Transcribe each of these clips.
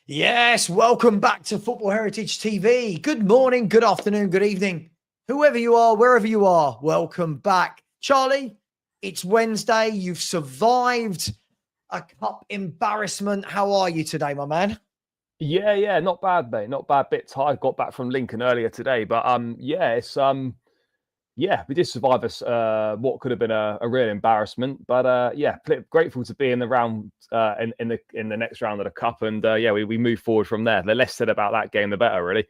Yes, welcome back to Football Heritage TV. Good morning, good afternoon, good evening. Whoever you are, wherever you are, welcome back. Charlie, it's Wednesday. You've survived a cup embarrassment. How are you today, my man? Yeah, not bad, mate. Not bad. Bit tired. Got back from Lincoln earlier today, but we did survive what could have been a real embarrassment. But grateful to be in the round in the next round of the cup, and we move forward from there. The less said about that game, the better, really.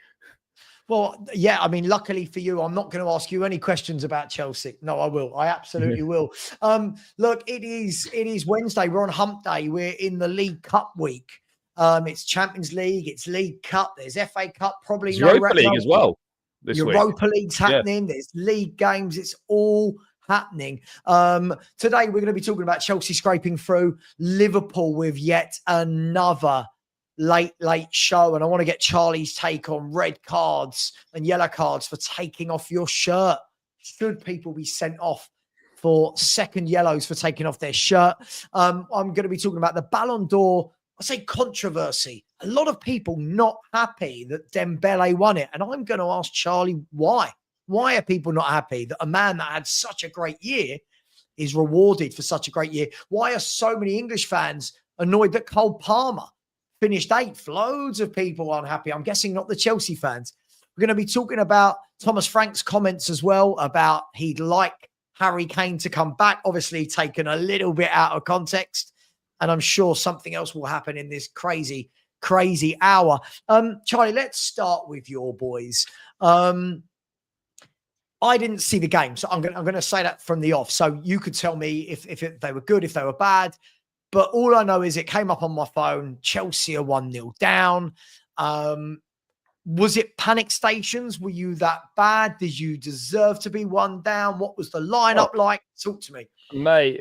Well, yeah, I mean, luckily for you, I'm not going to ask you any questions about Chelsea. No, I will. I absolutely will. Look, it is Wednesday. We're on hump day. We're in the League Cup week. It's Champions League, it's League Cup, there's FA Cup, probably It's no Europa League as well this week. Europa League's happening, There's league games, it's all happening. Today we're going to be talking about Chelsea scraping through, Liverpool with yet another late show, and I want to get Charlie's take on red cards and yellow cards for taking off your shirt. Should people be sent off for second yellows for taking off their shirt? I'm going to be talking about the Ballon d'Or, I say controversy. A lot of people not happy that Dembele won it. And I'm going to ask Charlie why. Why are people not happy that a man that had such a great year is rewarded for such a great year? Why are so many English fans annoyed that Cole Palmer finished 8th? Loads of people unhappy. I'm guessing not the Chelsea fans. We're going to be talking about Thomas Frank's comments as well about he'd like Harry Kane to come back, obviously taken a little bit out of context. And I'm sure something else will happen in this crazy hour. Charlie, let's start with your boys. I didn't see the game, so I'm going to say that from the off. So you could tell me if they were good, if they were bad. But all I know is it came up on my phone. Chelsea are 1-0 down. Was it panic stations? Were you that bad? Did you deserve to be 1 down? What was the lineup like? Talk to me. Mate,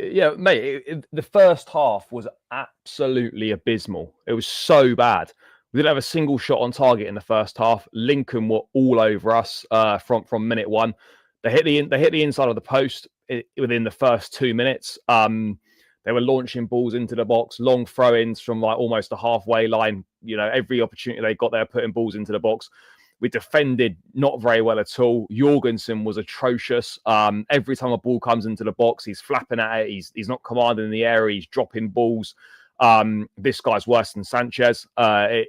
the first half was absolutely abysmal. It was so bad. We didn't have a single shot on target in the first half. Lincoln were all over us from minute one. They hit the inside of the post within the first 2 minutes. They were launching balls into the box, long throw-ins from like almost the halfway line. You know, every opportunity they got, they were putting balls into the box. We defended not very well at all. Jorgensen was atrocious. Every time a ball comes into the box, he's flapping at it. He's not commanding the area. He's dropping balls. This guy's worse than Sanchez.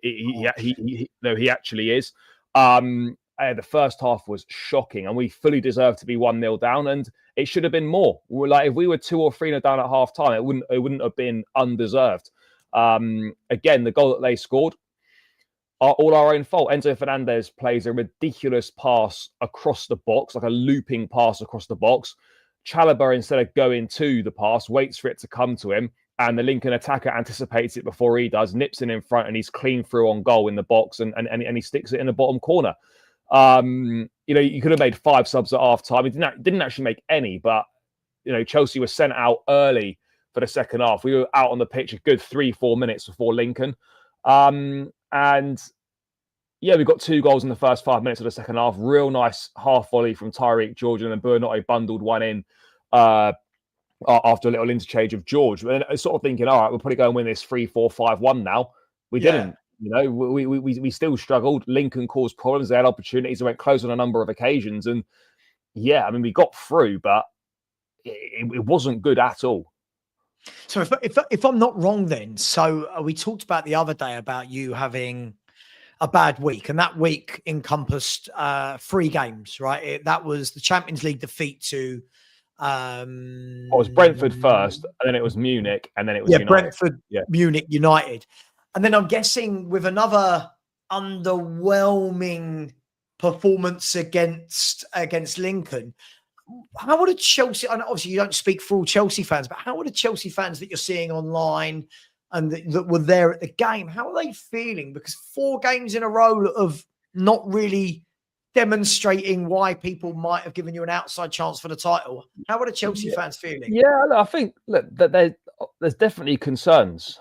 He actually is. The first half was shocking, and we fully deserved to be 1-0 down, and it should have been more. Like if we were 2 or 3-0 down at half time, it wouldn't have been undeserved. Again, the goal that they scored are all our own fault. Enzo Fernandez plays a ridiculous pass across the box, like a looping pass across the box. Chalobah, instead of going to the pass, waits for it to come to him, and the Lincoln attacker anticipates it before he does, nips in front, and he's clean through on goal in the box, and he sticks it in the bottom corner. You could have made 5 subs at half time. He didn't actually make any, but Chelsea was sent out early for the second half. We were out on the pitch a good 3-4 minutes before Lincoln. And we got 2 goals in the first 5 minutes of the second half. Real nice half volley from Tyreek George, and then Bernardo bundled one in after a little interchange of George. And I was sort of thinking, all right, we'll probably go and win this 3-4-5-1 now. We didn't. We still struggled. Lincoln caused problems. They had opportunities. They went close on a number of occasions. And we got through, but it wasn't good at all. So if I'm not wrong then, so we talked about the other day about you having a bad week, and that week encompassed 3 games, right? That was the Champions League defeat to... it was Brentford first, and then it was Munich, and then it was United. Brentford, Munich, United. And then I'm guessing with another underwhelming performance against Lincoln, how would a Chelsea, and obviously you don't speak for all Chelsea fans, but how would the Chelsea fans that you're seeing online and that were there at the game, how are they feeling? Because 4 games in a row of not really demonstrating why people might have given you an outside chance for the title. How are the Chelsea fans feeling? Yeah, I think that there's definitely concerns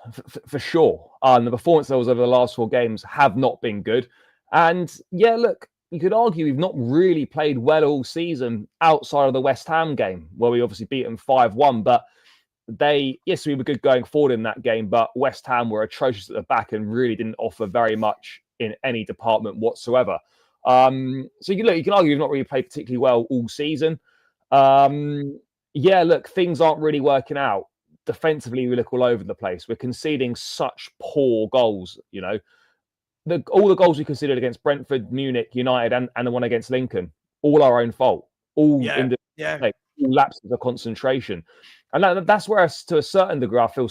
for sure. The performance levels over the last 4 games have not been good. And you could argue we've not really played well all season outside of the West Ham game, where we obviously beat them 5-1. But we were good going forward in that game, but West Ham were atrocious at the back and really didn't offer very much in any department whatsoever. So you can argue you've not really played particularly well all season. Things aren't really working out. Defensively, we look all over the place. We're conceding such poor goals, all the goals we conceded against Brentford, Munich, United, and the one against Lincoln, all our own fault, all lapses of concentration. And that's where, to a certain degree, I feel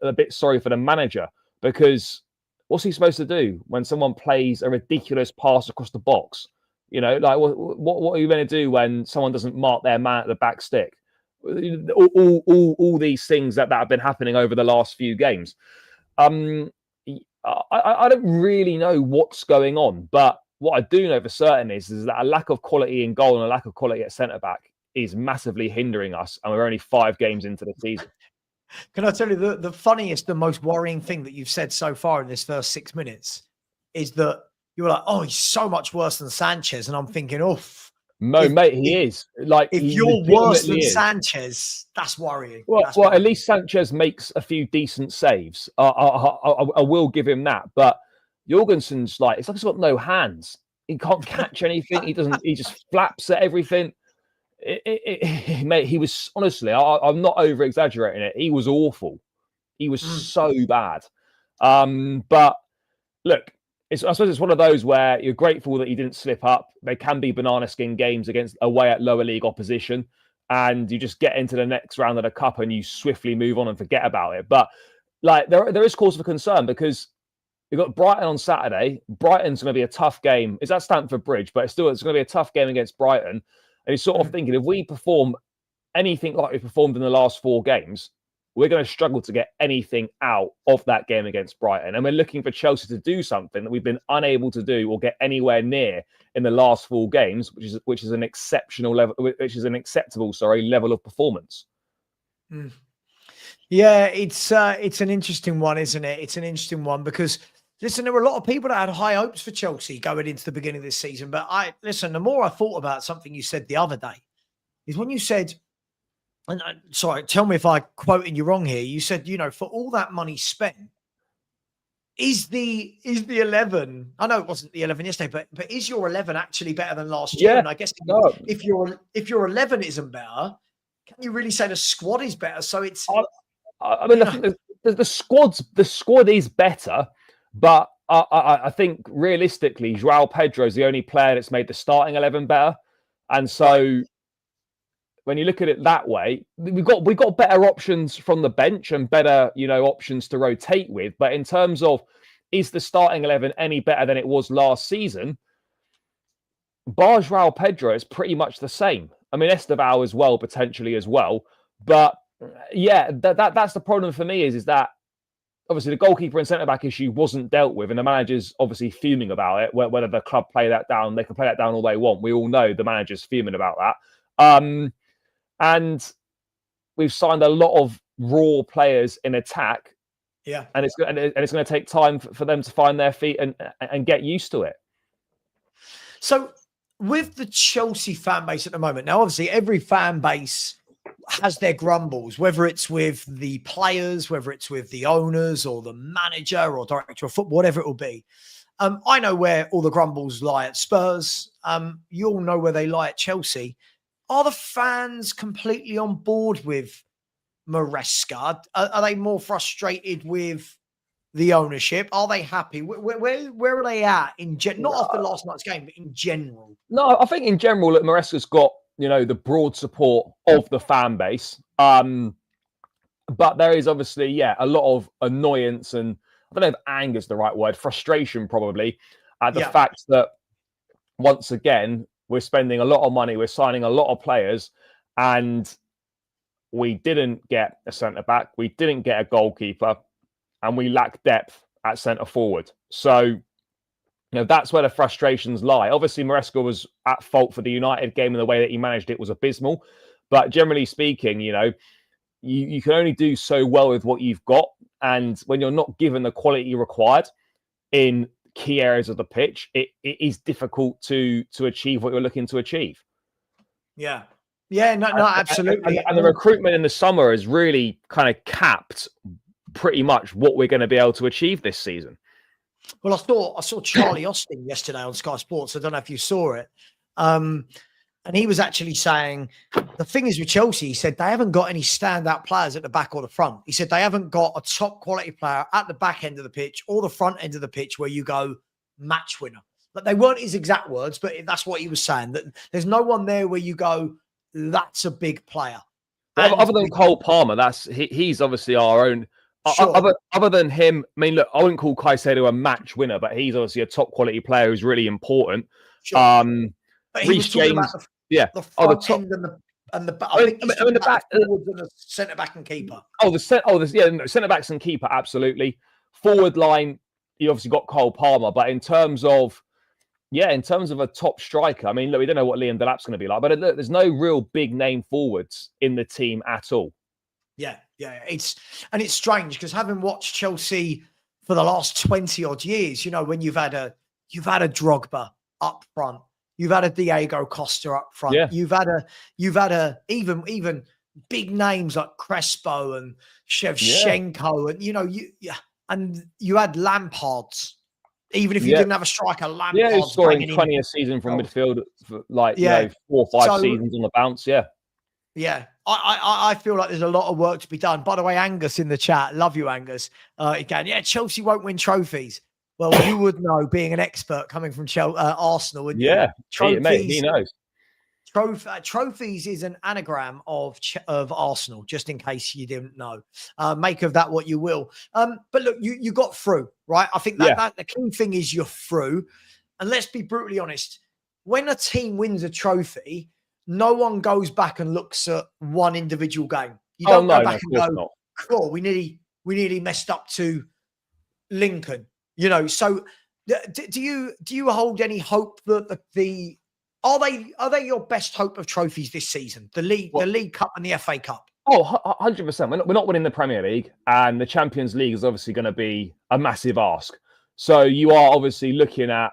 a bit sorry for the manager, because what's he supposed to do when someone plays a ridiculous pass across the box? What are you going to do when someone doesn't mark their man at the back stick? All these things that have been happening over the last few games. I don't really know what's going on, but what I do know for certain is that a lack of quality in goal and a lack of quality at centre-back is massively hindering us, and we're only 5 games into the season. Can I tell you the funniest, the most worrying thing that you've said so far in this first 6 minutes is that you were like, oh, he's so much worse than Sanchez. And I'm thinking, mate, he is. If you're worse than Sanchez, that's worrying. Well, at least Sanchez makes a few decent saves. I will give him that. But Jorgensen's it's like he's got no hands. He can't catch anything. He just flaps at everything. Mate, he was, honestly, I'm not over exaggerating it. He was awful. He was so bad. But look, I suppose it's one of those where you're grateful that he didn't slip up. They can be banana skin games away at lower league opposition, and you just get into the next round of the cup and you swiftly move on and forget about it. But there is cause for concern, because you've got Brighton on Saturday. Brighton's going to be a tough game. It's at Stamford Bridge, but it's going to be a tough game against Brighton. And you're sort of thinking, if we perform anything like we performed in the last 4 games, we're going to struggle to get anything out of that game against Brighton. And we're looking for Chelsea to do something that we've been unable to do or get anywhere near in the last 4 games, which is an exceptional level, which is an acceptable, level of performance. Yeah, it's an interesting one, isn't it? It's an interesting one because, listen, there were a lot of people that had high hopes for Chelsea going into the beginning of this season. But the more I thought about something you said the other day is when you said, and sorry, tell me if I'm quoting you wrong here. You said, for all that money spent, is the 11? I know it wasn't the 11 yesterday, but is your 11 actually better than last year? And I guess if your 11 isn't better, can you really say the squad is better? So it's. I think the squad is better, but I think realistically, João Pedro is the only player that's made the starting 11 better, and so. When you look at it that way, we've got better options from the bench and better, options to rotate with. But in terms of, is the starting 11 any better than it was last season? Bar João Pedro is pretty much the same. I mean, Esteval as well, potentially as well. But yeah, that's the problem for me is that obviously the goalkeeper and centre-back issue wasn't dealt with, and the manager's obviously fuming about it. Whether the club play that down, they can play that down all they want. We all know the manager's fuming about that. And we've signed a lot of raw players in attack. Yeah. And it's going to take time for them to find their feet and get used to it. So with the Chelsea fan base at the moment, now obviously every fan base has their grumbles, whether it's with the players, whether it's with the owners or the manager or director of football, whatever it will be. I know where all the grumbles lie at Spurs. You all know where they lie at Chelsea. Are the fans completely on board with Maresca? Are they more frustrated with the ownership? Are they happy? Where are they at in not after last night's game, but in general? No, I think in general, look, Maresca's got the broad support of the fan base, but there is obviously a lot of annoyance and I don't know if anger is the right word, frustration probably at the fact that once again. We're spending a lot of money. We're signing a lot of players, and we didn't get a centre back. We didn't get a goalkeeper, and we lack depth at centre forward. So, that's where the frustrations lie. Obviously, Maresca was at fault for the United game, and the way that he managed it was abysmal. But generally speaking, you can only do so well with what you've got, and when you're not given the quality required in key areas of the pitch, it is difficult to achieve what you're looking to achieve. Yeah. Yeah, no, absolutely. And the recruitment in the summer has really kind of capped pretty much what we're going to be able to achieve this season. Well, I saw Charlie Austin yesterday on Sky Sports. I don't know if you saw it. And he was actually saying the thing is with Chelsea, he said they haven't got any standout players at the back or the front. He said they haven't got a top quality player at the back end of the pitch or the front end of the pitch where you go match winner. But they weren't his exact words, but that's what he was saying. That there's no one there where you go, that's a big player. Other than Cole Palmer, he's obviously our own. Sure. Other than him, I mean, look, I wouldn't call Caicedo a match winner, but he's obviously a top quality player who's really important. Sure. But he was talking James, about the front end and the I think he's the back, forwards and the centre back and keeper. Centre backs and keeper, absolutely. Forward line, you obviously got Cole Palmer, but in terms of a top striker, I mean, look, we don't know what Liam Delap's going to be like, but look, there's no real big name forwards in the team at all. Yeah. It's strange because having watched Chelsea for the last 20 odd years, you know, when you've had a Drogba up front, you've had a Diego Costa up front, you've had a even big names like Crespo and Shevchenko, and you had Lampard's. Even if you didn't have a striker, Lampard. Yeah, he's scoring 20 a season from midfield for 4 or 5 seasons on the bounce. Yeah. I feel like there's a lot of work to be done. By the way, Angus in the chat, love you, Angus. Again, Chelsea won't win trophies. Well, you would know, being an expert coming from Arsenal. Wouldn't you? He knows. Trophies is an anagram of Arsenal, just in case you didn't know. Make of that what you will. But look, you got through, right? I think that the key thing is you're through. And let's be brutally honest. When a team wins a trophy, no one goes back and looks at one individual game. You don't go back and go, cool, we nearly messed up to Lincoln. You know, so do you hold any hope that are they your best hope of trophies this season? The League Cup and the FA Cup. Oh, 100%. We're not winning the Premier League, and the Champions League is obviously going to be a massive ask. So you are obviously looking at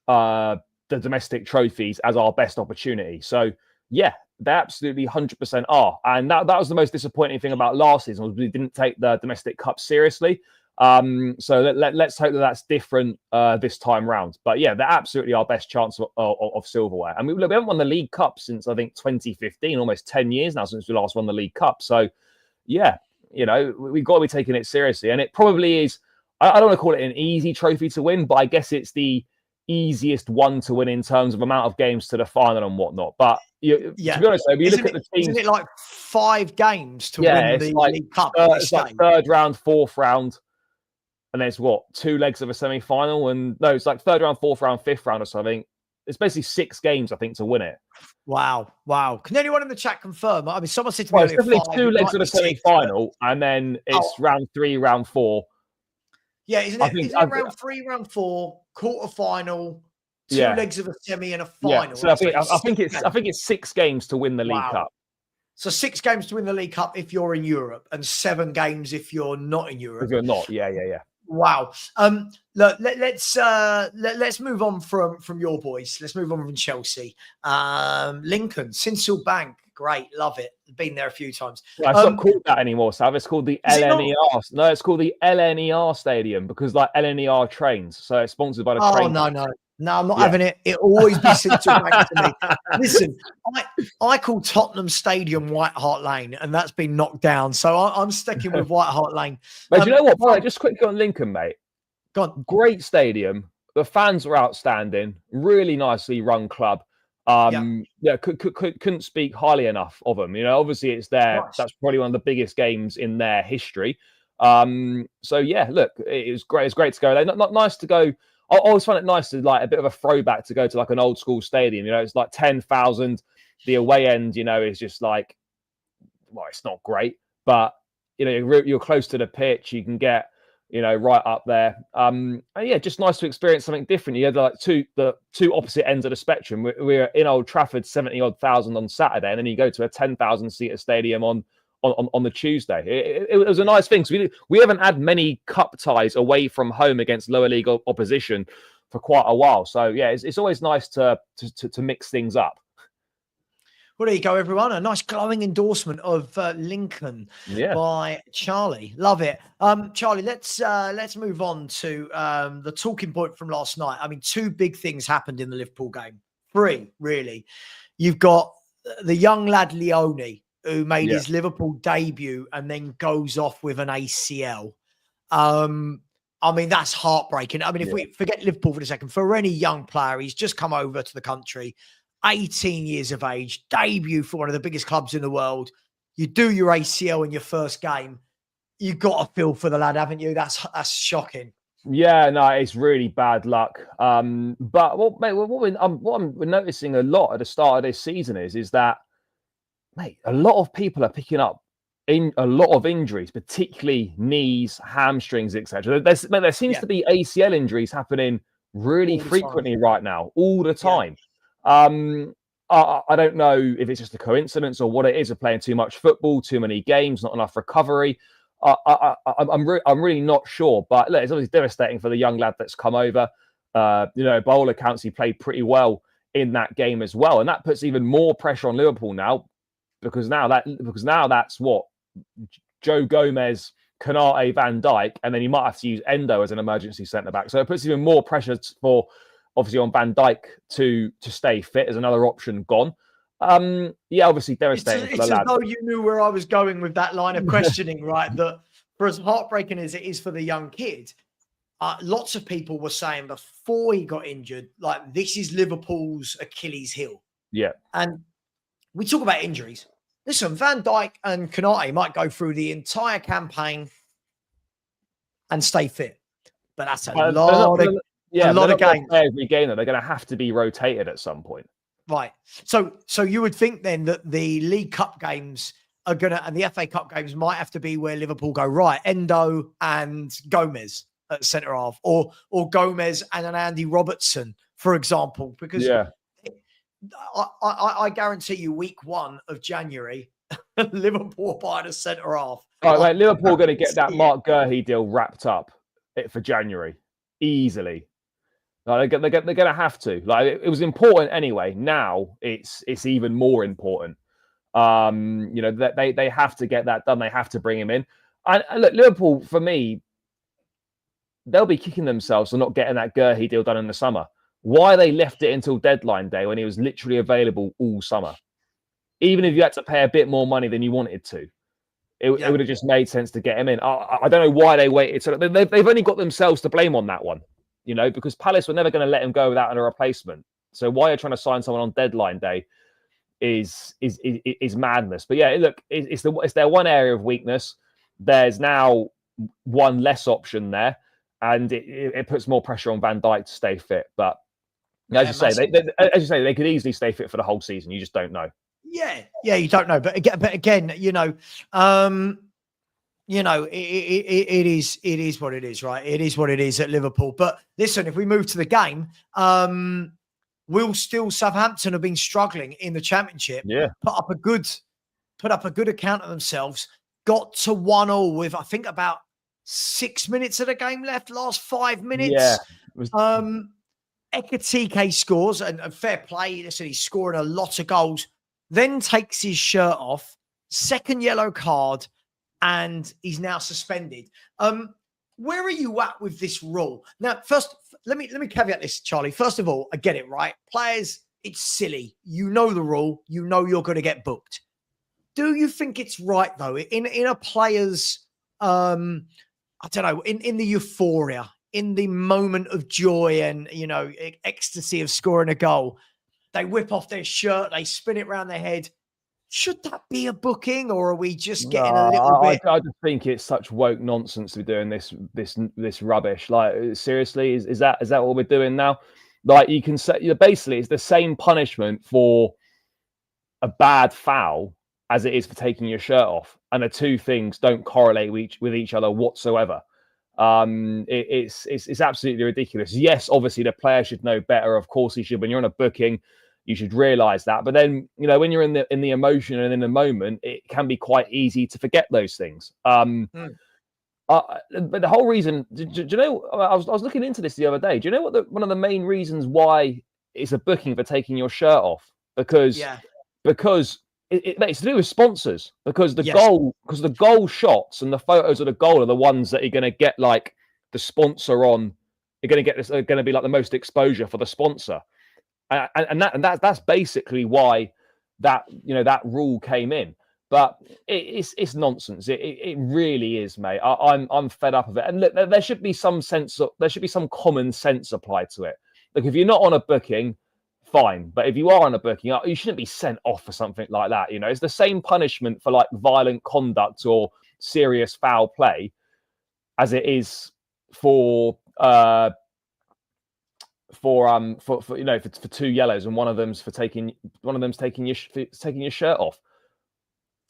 the domestic trophies as our best opportunity. So yeah, they absolutely 100% are. And that was the most disappointing thing about last season, was we didn't take the domestic cup seriously. So let's hope that that's different this time round. But yeah, they're absolutely our best chance of silverware. I mean, look, we haven't won the League Cup since, I think, 2015, almost 10 years now since we last won the League Cup. So yeah, you know, we've got to be taking it seriously. And it probably is, I don't want to call it an easy trophy to win, but I guess it's the easiest one to win in terms of amount of games to the final and whatnot. But to be honest, if you look at the teams, isn't it like 5 games to win the League Cup? It's like third round, fourth round, and there's 2 legs of a semi-final, and no, it's like third round, fourth round, fifth round or something. It's basically 6 games, I think, to win it. Wow. Can anyone in the chat confirm? I mean, someone said to me, it's definitely 2 legs of a semi-final, and then it's round 3, round 4. Yeah, isn't it round 3, round 4, quarter-final, 2 legs of a semi and a final? Yeah. So I think it's 6 games to win the League Cup. So 6 games to win the League Cup if you're in Europe, and 7 games if you're not in Europe. If you're not, yeah. Wow. Look, let's move on from your boys. Let's move on from Chelsea. Lincoln, Sinsel Bank, great, love it. Been there a few times. Well, it's not called that anymore, Sav. It's called the LNER. No, it's called the LNER Stadium because like LNER trains. So it's sponsored by the train. No, I'm not having it. It always be Sinsel Bank to me. Listen, I call Tottenham Stadium White Hart Lane, and that's been knocked down. So I'm sticking with White Hart Lane. But you know what? By the way, just quickly on Lincoln, mate. Go on. Great stadium. The fans were outstanding. Really nicely run club. Couldn't speak highly enough of them. You know, obviously it's there. Nice. That's probably one of the biggest games in their history. So yeah, look, it was great. It's great to go there. Not nice to go. I always find it nice to like a bit of a throwback to go to like an old school stadium. You know, it's like 10,000. The away end, you know, is just like, well, it's not great, but you know, you're close to the pitch. You can get, you know, right up there. And yeah, just nice to experience something different. You had like the two opposite ends of the spectrum. We're in Old Trafford, 70,000 odd on Saturday, and then you go to a 10,000 seater stadium on the Tuesday. It was a nice thing. So we haven't had many cup ties away from home against lower league opposition for quite a while. So yeah, it's always nice to mix things up. Well, there you go, everyone. A nice glowing endorsement of Lincoln by Charlie. Love it. Charlie, let's move on to the talking point from last night. I mean, two big things happened in the Liverpool game. Three, really. You've got the young lad Leone, who made his Liverpool debut and then goes off with an ACL. I mean, that's heartbreaking. I mean, if we forget Liverpool for a second, for any young player, he's just come over to the country, 18 years of age, debut for one of the biggest clubs in the world. You do your ACL in your first game. You've got to feel for the lad, haven't you? That's shocking. Yeah, no, it's really bad luck. But what I'm noticing a lot at the start of this season is that, mate, a lot of people are picking up in a lot of injuries, particularly knees, hamstrings, etc. There seems to be ACL injuries happening really frequently right now, all the time. I don't know if it's just a coincidence or what it is of playing too much football, too many games, not enough recovery. I'm really not sure, but look, it's obviously devastating for the young lad that's come over. By all accounts, he played pretty well in that game as well, and that puts even more pressure on Liverpool now, because now that's what Joe Gomez, Konate, Van Dijk, and then you might have to use Endo as an emergency centre back. So it puts even more pressure for, obviously, on Van Dijk to stay fit as another option gone. Obviously devastating for the lad. It's as though you knew where I was going with that line of questioning, right? That for as heartbreaking as it is for the young kid, lots of people were saying before he got injured, like, this is Liverpool's Achilles heel. Yeah. And we talk about injuries. Listen, Van Dijk and Konate might go through the entire campaign and stay fit, but that's a lot of games. Every game, they're going to have to be rotated at some point. Right. So you would think then that the League Cup games are and the FA Cup games might have to be where Liverpool go, right, Endo and Gomez at centre half, or Gomez and an Andy Robertson, for example, because I guarantee you week 1 of January, Liverpool buying a centre half. All right, Liverpool are going to get that Mark Gurhey deal wrapped up for January easily. Like, they're going to have to. Like, it was important anyway. Now it's even more important. They have to get that done. They have to bring him in. And look, Liverpool, for me, they'll be kicking themselves for not getting that Gurhey deal done in the summer. Why they left it until deadline day when he was literally available all summer? Even if you had to pay a bit more money than you wanted to, it would have just made sense to get him in. I don't know why they waited. So they've only got themselves to blame on that one. Because Palace were never going to let him go without a replacement. So why you're trying to sign someone on deadline day is madness. But yeah, look, it's their one area of weakness. There's now one less option there, and it puts more pressure on Van Dijk to stay fit. But as you say, they could easily stay fit for the whole season. You just don't know. Yeah, you don't know. But again, it is what it is, right? It is what it is at Liverpool. But listen, if we move to the game, Southampton have been struggling in the Championship. Yeah, put up a good account of themselves. Got to 1-1 with, I think, about 6 minutes of the game left. Last 5 minutes. Yeah. Ekitike scores, and fair play. Listen, he's scoring a lot of goals. Then takes his shirt off. Second yellow card. And he's now suspended. Where are you at with this rule? Now, first, let me caveat this, Charlie. First of all, I get it, right? Players, it's silly. You know the rule. You know you're going to get booked. Do you think it's right, though, in a player's, I don't know, in the euphoria, in the moment of joy and, ecstasy of scoring a goal, they whip off their shirt, they spin it around their head. Should that be a booking, or are we just getting a little bit? I just think it's such woke nonsense to be doing this rubbish. Like, seriously, is that what we're doing now? Like, you can say, basically, it's the same punishment for a bad foul as it is for taking your shirt off, and the two things don't correlate with each other whatsoever. It's absolutely ridiculous. Yes, obviously the player should know better. Of course he should. When you're on a booking, you should realize that. But then, when you're in the emotion and in the moment, it can be quite easy to forget those things. But the whole reason, do you know, I was looking into this the other day. Do you know what one of the main reasons why it's a booking for taking your shirt off? Because because it's to do with sponsors. Because the Yes. goal shots and the photos of the goal are the ones that are going to get like the sponsor on. You're going to get this. Are going to be like the most exposure for the sponsor, and that's basically why that that rule came in. But it's nonsense. It really is, mate. I'm fed up of it. And look, there should be some common sense applied to it. Like if you're not on a booking, fine. But if you are on a booking, you shouldn't be sent off for something like that. It's the same punishment for like violent conduct or serious foul play as it is for two yellows, and one of them's taking your shirt off.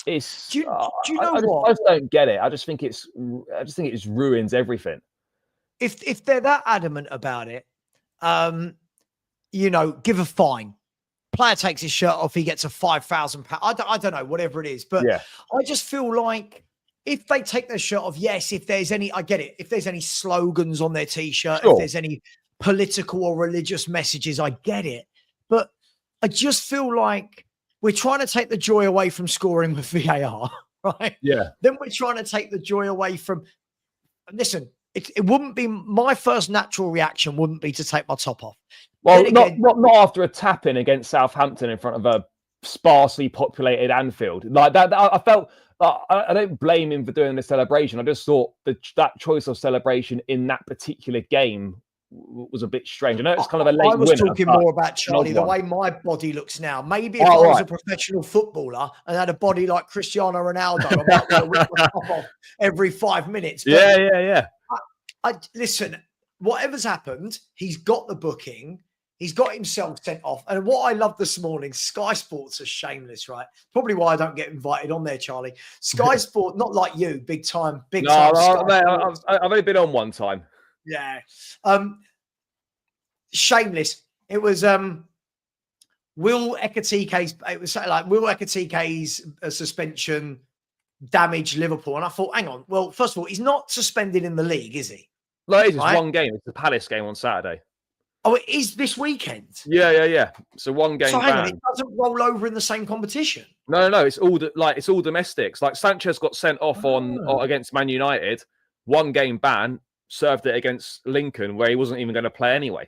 Do you know what? I just don't get it. I just think it ruins everything. If they're that adamant about it, give a fine. Player takes his shirt off, he gets a £5,000. I don't know, whatever it is. But yeah. I just feel like if they take their shirt off, yes, if there's any, I get it. If there's any slogans on their t-shirt, if there's any political or religious messages, I get it. But I just feel like we're trying to take the joy away from scoring with VAR, right? Yeah. Then we're trying to take the joy away from. Listen, it wouldn't be my first natural reaction. Wouldn't be to take my top off. Well, not after a tap-in against Southampton in front of a sparsely populated Anfield like that. I felt. I don't blame him for doing the celebration. I just thought that choice of celebration in that particular game was a bit strange. I know it's kind of a late winner. I was talking more about Charlie, the way my body looks now. Maybe if I was a professional footballer and had a body like Cristiano Ronaldo, I might want to whip my top off every 5 minutes. But yeah. I listen, whatever's happened, he's got the booking. He's got himself sent off. And what I love this morning, Sky Sports are shameless, right? Probably why I don't get invited on there, Charlie. Sky Sport, not like you, big time. Mate, I've only been on one time. Yeah. Shameless. It was Will Ekatike's, it was like Will Ekatike's suspension damaged Liverpool. And I thought, hang on. Well, first of all, he's not suspended in the league, is he? No, it's just one game. It's the Palace game on Saturday. Oh, it is this weekend? Yeah. So one game. So hang on, it doesn't roll over in the same competition. No. It's all domestics. Like Sanchez got sent off against Man United. One game ban, served it against Lincoln, where he wasn't even going to play anyway.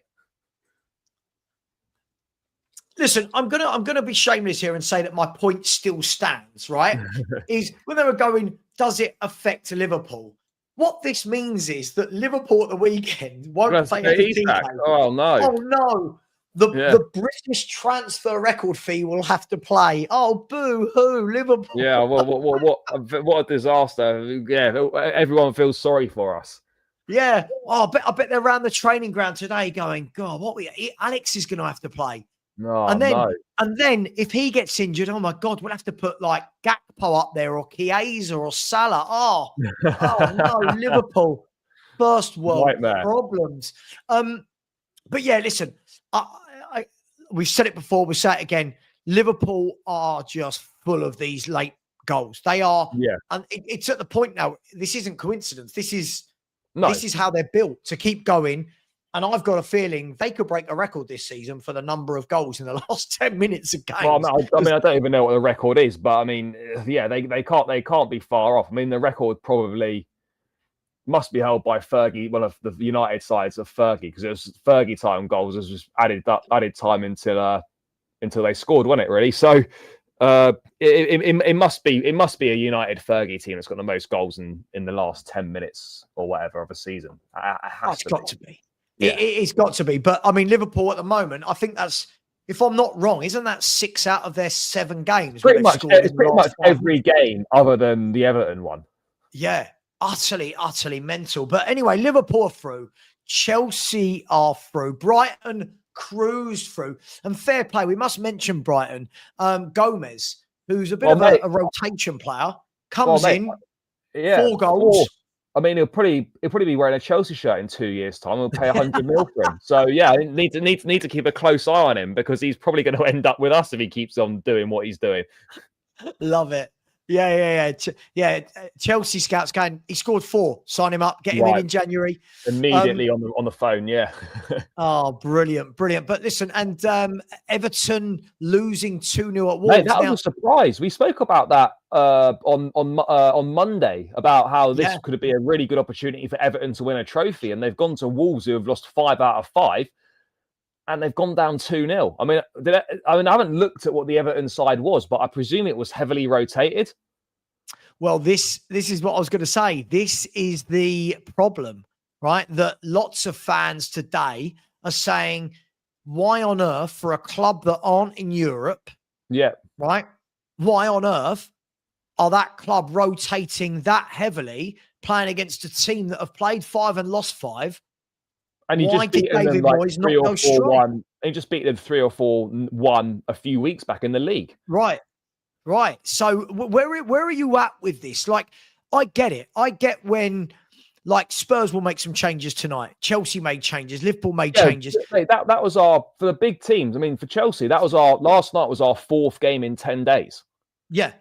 Listen, I'm gonna be shameless here and say that my point still stands. Right? Is when they were going, does it affect Liverpool? What this means is that Liverpool at the weekend won't play FTV. Oh no! Oh no! The British transfer record fee will have to play. Oh, boo-hoo, Liverpool. Yeah, well, what a disaster. Yeah, everyone feels sorry for us. Yeah. Oh, I bet they're around the training ground today going, God, Alex is going to have to play. No, and then if he gets injured, oh my God, we'll have to put like Gakpo up there or Chiesa or Salah. Oh no, Liverpool, first world problems. But yeah, listen, we've said it before, we'll say it again. Liverpool are just full of these late goals. They are, and it's at the point now. This isn't coincidence. This is how they're built to keep going. And I've got a feeling they could break a record this season for the number of goals in the last 10 minutes of games. Well, I don't even know what the record is, but I mean, yeah, they can't be far off. I mean, the record probably must be held by Fergie, one of the United sides of Fergie, because it was Fergie time goals. It was just added time until they scored, wasn't it? Really, so it must be a United Fergie team that's got the most goals in the last 10 minutes or whatever of a season. It's got to be. Yeah. It's got to be. But I mean, Liverpool at the moment, I think that's, if I'm not wrong, isn't that 6 out of their 7 games? Pretty much every game other than the Everton one. Yeah, utterly mental. But anyway, Liverpool are through. Chelsea are through. Brighton cruised through. And fair play, we must mention Brighton. Gomez, who's a bit of a rotation player, comes in, 4 goals. I mean, he'll probably be wearing a Chelsea shirt in 2 years' time. We'll pay 100 mil for him. So yeah, I need to keep a close eye on him because he's probably going to end up with us if he keeps on doing what he's doing. Love it. Chelsea scouts going, he scored 4. Sign him up. Get him in January. Immediately on the phone, yeah. Oh, brilliant. But listen, and Everton losing 2-0 at Wolves. Mate, that was a surprise. We spoke about that on Monday, about how this could be a really good opportunity for Everton to win a trophy, and they've gone to Wolves, who have lost 5 out of 5. And they've gone down 2-0. I mean, I haven't looked at what the Everton side was, but I presume it was heavily rotated. Well, this is what I was going to say. This is the problem, right? That lots of fans today are saying, why on earth, for a club that aren't in Europe, right? Why on earth are that club rotating that heavily, playing against a team that have played 5 and lost 5? And you just beat them like 3 or 4-1. He just beat them 3 or 4-1 a few weeks back in the league. Right. So where are you at with this? Like, I get it. I get when, like, Spurs will make some changes tonight. Chelsea made changes. Liverpool made changes. That was for the big teams. I mean, for Chelsea, last night was our 4th game in 10 days. Yeah.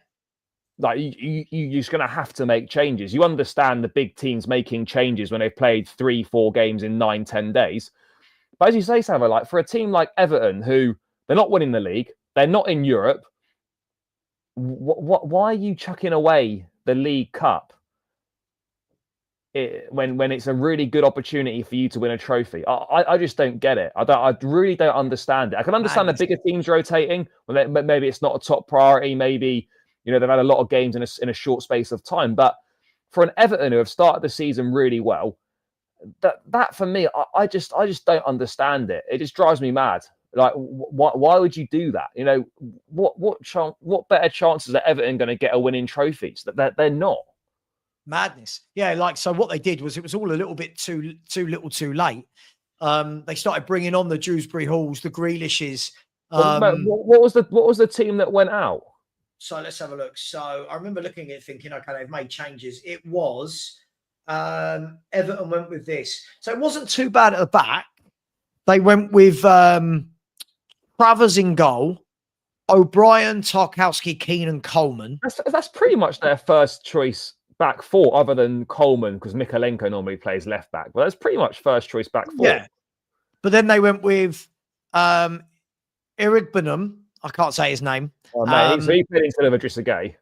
Like, you're just going to have to make changes. You understand the big teams making changes when they've played 3-4 games in 9-10 days. But as you say, Savva, like, for a team like Everton, who they're not winning the league, they're not in Europe, why are you chucking away the League Cup when it's a really good opportunity for you to win a trophy? I just don't get it. I really don't understand it. I can understand the bigger teams rotating, maybe it's not a top priority, maybe, they've had a lot of games in a short space of time. But for an Everton who have started the season really well, that for me, I just don't understand it. It just drives me mad. Like, why would you do that? What better chances are Everton going to get a winning trophies? That they're not. Madness. Yeah, like, so what they did was, it was all a little bit too little too late. They started bringing on the Dewsbury Halls, the Grealishes. What was the team that went out? So let's have a look. So I remember looking at it thinking, okay, they've made changes. It was Everton went with this. So it wasn't too bad at the back. They went with Travers in goal, O'Brien, Tarkowski, Keane and Coleman. That's pretty much their first choice back 4, other than Coleman, because Mykolenko normally plays left back. But that's pretty much first choice back 4. Yeah. But then they went with Irigbenham. I can't say his name. Oh, mate, so he played instead of Idrissa Gueye.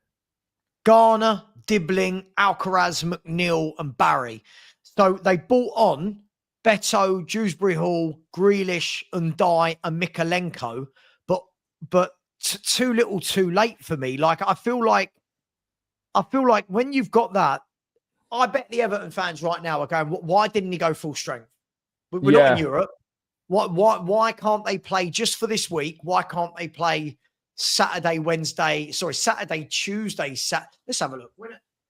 Garner, Dibbling, Alcaraz, McNeil, and Barry. So they brought on Beto, Dewsbury Hall, Grealish, Undai, and Mykolenko, but too little, too late for me. Like, I feel like when you've got that, I bet the Everton fans right now are going, why didn't he go full strength? We're not in Europe. Why can't they play just for this week? Why can't they play Saturday, Tuesday? Let's have a look.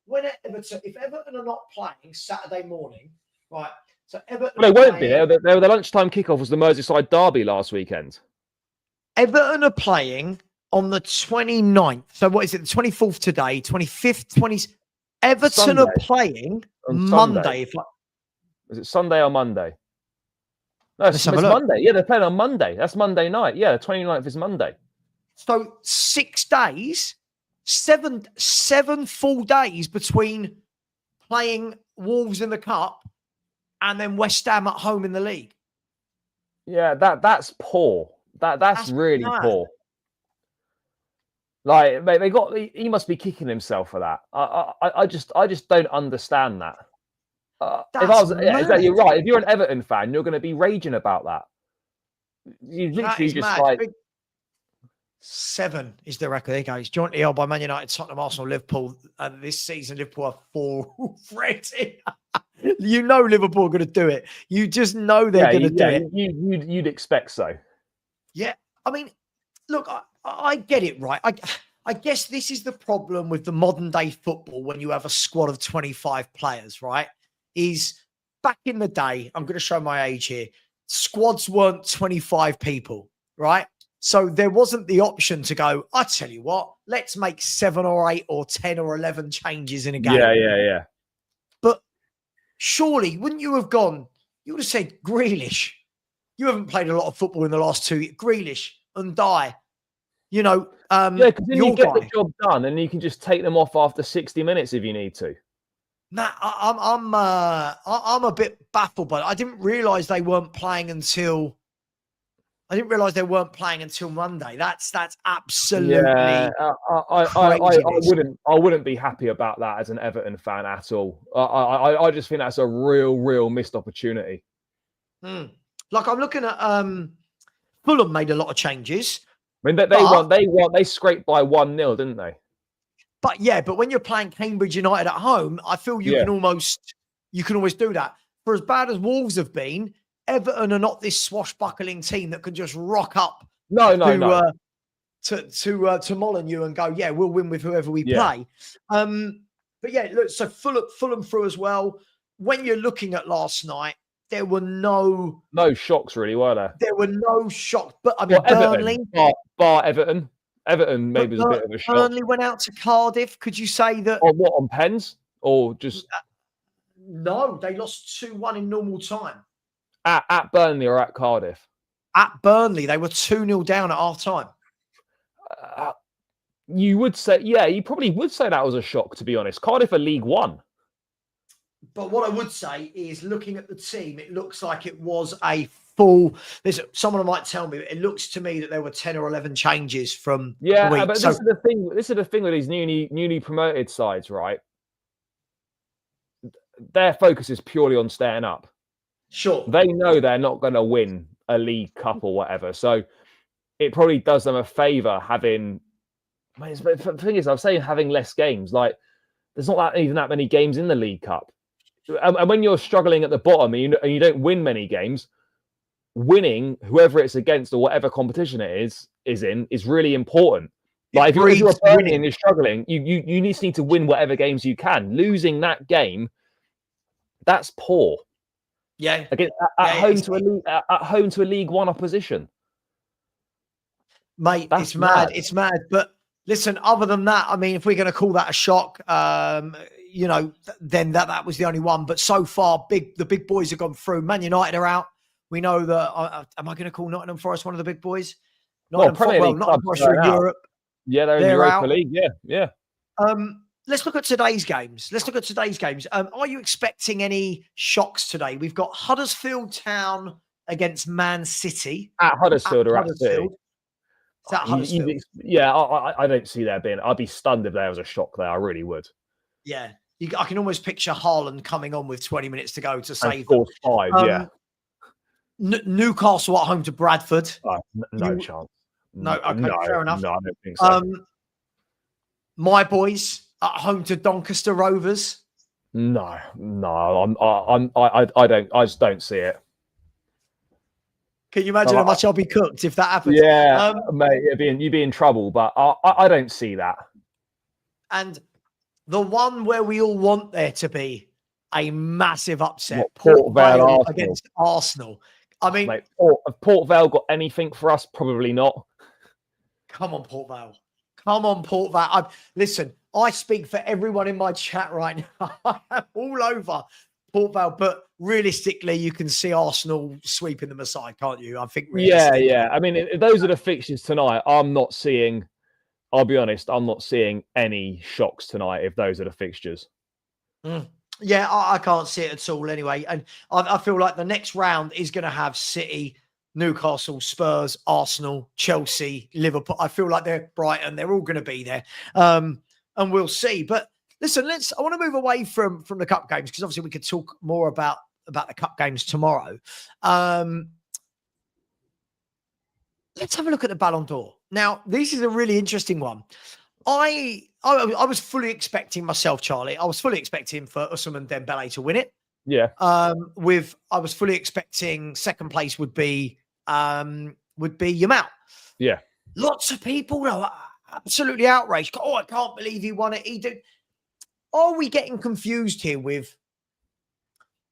When Everton, if Everton are not playing Saturday morning, right? So Everton, they won't be. The lunchtime kickoff was the Merseyside derby last weekend. Everton are playing on the 29th. So what is it? The 24th today, 25th, 20th. Everton Sunday. Are playing on Monday. Is it Sunday or Monday? No, it's Monday. Yeah, they're playing on Monday. That's Monday night. Yeah, the 29th is Monday. So 6 days, seven full days between playing Wolves in the Cup and then West Ham at home in the league. Yeah, that's poor. That's really poor. Like, he must be kicking himself for that. I just don't understand that. You're right. If you're an Everton fan, you're going to be raging about that. You literally just mad. Like 7 is the record. There you go. It's jointly held by Man United, Tottenham, Arsenal, Liverpool. And this season, Liverpool are 4 already. You know Liverpool are going to do it. You just know they're going to do it. You'd expect so. Yeah. I mean, look, I get it, right? I guess this is the problem with the modern day football when you have a squad of 25 players, right? Is back in the day, I'm going to show my age here, squads weren't 25 people, right? So there wasn't the option to go, I tell you what, let's make 7 or 8 or 10 or 11 changes in a game. Yeah. But surely, wouldn't you have gone, you would have said, Grealish, you haven't played a lot of football in the last 2 years. Grealish, Undai, You know, Yeah, because then you your get the guy. job done, and you can just take them off after 60 minutes if you need to. Matt, I'm a bit baffled by it. I didn't realise they weren't playing until. I didn't realise they weren't playing until Monday. That's absolutely craziness. I wouldn't be happy about that as an Everton fan at all. I just think that's a real missed opportunity. Like I'm looking at Fulham made a lot of changes. I mean, they scraped by 1-0, didn't they? But when you're playing Cambridge United at home, I feel you can always do that. For as bad as Wolves have been, Everton are not this swashbuckling team that can just rock up to Molineux and go, yeah, we'll win with whoever we play. But yeah, look, so Fulham through as well. When you're looking at last night, there were no shocks, really, were there? There were no shocks. But I mean, Burnley. Bar Everton. Everton maybe was a bit of a shock. Burnley went out to Cardiff. Could you say that? On pens? Or just... No, they lost 2-1 in normal time. At Burnley or at Cardiff? At Burnley, they were 2-0 down at half time. You would say, you probably would say that was a shock, to be honest. Cardiff are League One. But what I would say is, looking at the team, it looks like it was a full. Someone might tell me, but it looks to me that there were 10 or 11 changes from the week. But this is the thing. This is the thing with these newly promoted sides, right? Their focus is purely on staying up. Sure. They know they're not going to win a League Cup or whatever, so it probably does them a favour having. The thing is, I'm saying having less games. Like, there's not even that many games in the League Cup. And when you're struggling at the bottom and you don't win many games, winning whoever it's against or whatever competition it is in is really important. Like, if you're winning and you're struggling, you need to win whatever games you can. Losing that game, that's poor. Yeah, at home to a League One opposition, mate. It's mad. It's mad. But listen, other than that, I mean, if we're going to call that a shock, then that was the only one. But so far, the big boys have gone through. Man United are out. We know that. Am I going to call Nottingham Forest one of the big boys? Nottingham Forest are in Europe. Yeah, they're in the Europa League. Yeah. Let's look at today's games. Are you expecting any shocks today? We've got Huddersfield Town against Man City. At Huddersfield or at City? Is that Huddersfield? I don't see there being. I'd be stunned if there was a shock there. I really would. Yeah. I can almost picture Haaland coming on with 20 minutes to go to save them. 5, Newcastle at home to Bradford. No chance. No, okay, fair enough. No, I don't think so. My boys at home to Doncaster Rovers. No, I just don't see it. Can you imagine how much I'll be cooked if that happens? Yeah, mate, you'd be in trouble, but I don't see that. And the one where we all want there to be a massive upset, Port Vale against Arsenal. I mean, mate, have Port Vale got anything for us? Probably not. Come on, Port Vale. Listen, I speak for everyone in my chat right now. I'm all over Port Vale, but realistically, you can see Arsenal sweeping them aside, can't you? I think. Yeah. I mean, if those are the fixtures tonight. I'll be honest, I'm not seeing any shocks tonight if those are the fixtures. Yeah, I can't see it at all anyway. And I feel like the next round is going to have City, Newcastle, Spurs, Arsenal, Chelsea, Liverpool. I feel like they're Brighton. They're all going to be there. And we'll see. But listen, I want to move away from the cup games because obviously we could talk more about the cup games tomorrow. Let's have a look at the Ballon d'Or. Now, this is a really interesting one. I was fully expecting myself, Charlie. I was fully expecting for Usman and Dembele to win it. Yeah. I was fully expecting second place would be Yamal. Yeah. Lots of people are absolutely outraged. Oh, I can't believe he won it. He did. Are we getting confused here with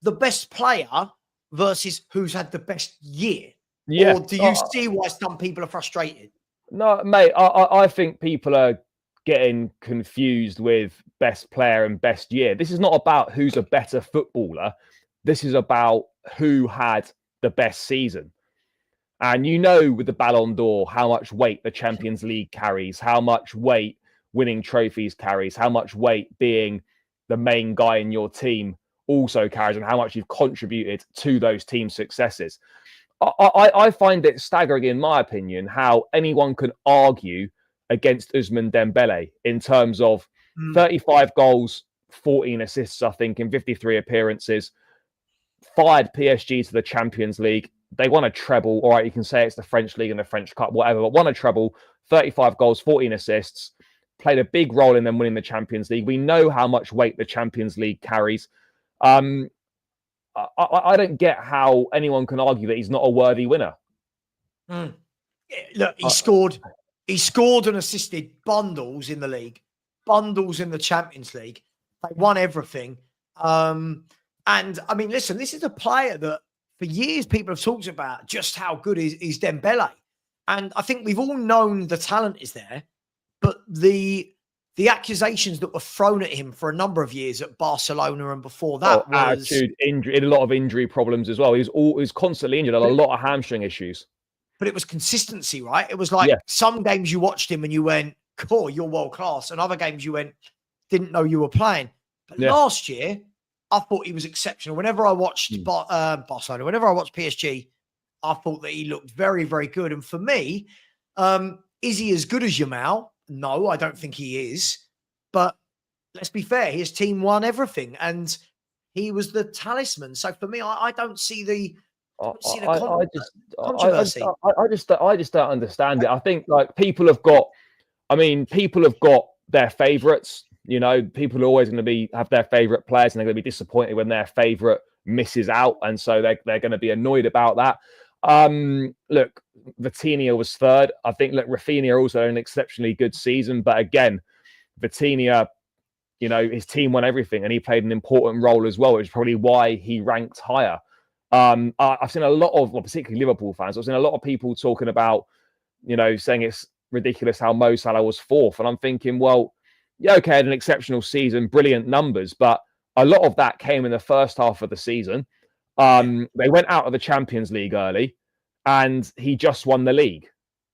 the best player versus who's had the best year? Yeah. Or do you see why some people are frustrated? No, mate. I think people are getting confused with best player and best year. This is not about who's a better footballer. This is about who had the best season. And you know, with the Ballon d'Or, how much weight the Champions League carries, how much weight winning trophies carries, how much weight being the main guy in your team also carries, and how much you've contributed to those team successes. I find it staggering, in my opinion, how anyone can argue against Ousmane Dembele in terms of 35 goals, 14 assists, I think, in 53 appearances, fired PSG to the Champions League. They won a treble. All right, you can say it's the French League and the French Cup, whatever, but won a treble, 35 goals, 14 assists, played a big role in them winning the Champions League. We know how much weight the Champions League carries. I don't get how anyone can argue that he's not a worthy winner. Look, he scored and assisted bundles in the league, bundles in the Champions League. They won everything. And I mean, listen, this is a player that for years people have talked about just how good is Dembele. And I think we've all known the talent is there, but the accusations that were thrown at him for a number of years at Barcelona and before that was attitude, injury, a lot of injury problems as well. He was constantly injured, had a lot of hamstring issues. But it was consistency, right? It was like some games you watched him and you went, cool, you're world class. And other games you went, didn't know you were playing. But last year, I thought he was exceptional. Whenever I watched Barcelona, whenever I watched PSG, I thought that he looked very, very good. And for me, is he as good as Yamal? No, I don't think he is. But let's be fair, his team won everything. And he was the talisman. So for me, I don't see the controversy. I just don't understand it. I think like people have got their favourites. You know, people are always going to have their favourite players, and they're going to be disappointed when their favourite misses out, and so they're going to be annoyed about that. Look, Vitinha was third. I think Rafinha also had an exceptionally good season, but again, Vitinha, you know, his team won everything, and he played an important role as well, which is probably why he ranked higher. I've seen a lot of, particularly Liverpool fans, I've seen a lot of people talking about, you know, saying it's ridiculous how Mo Salah was fourth. And I'm thinking, well, yeah, okay, had an exceptional season, brilliant numbers, but a lot of that came in the first half of the season. They went out of the Champions League early, and he just won the league.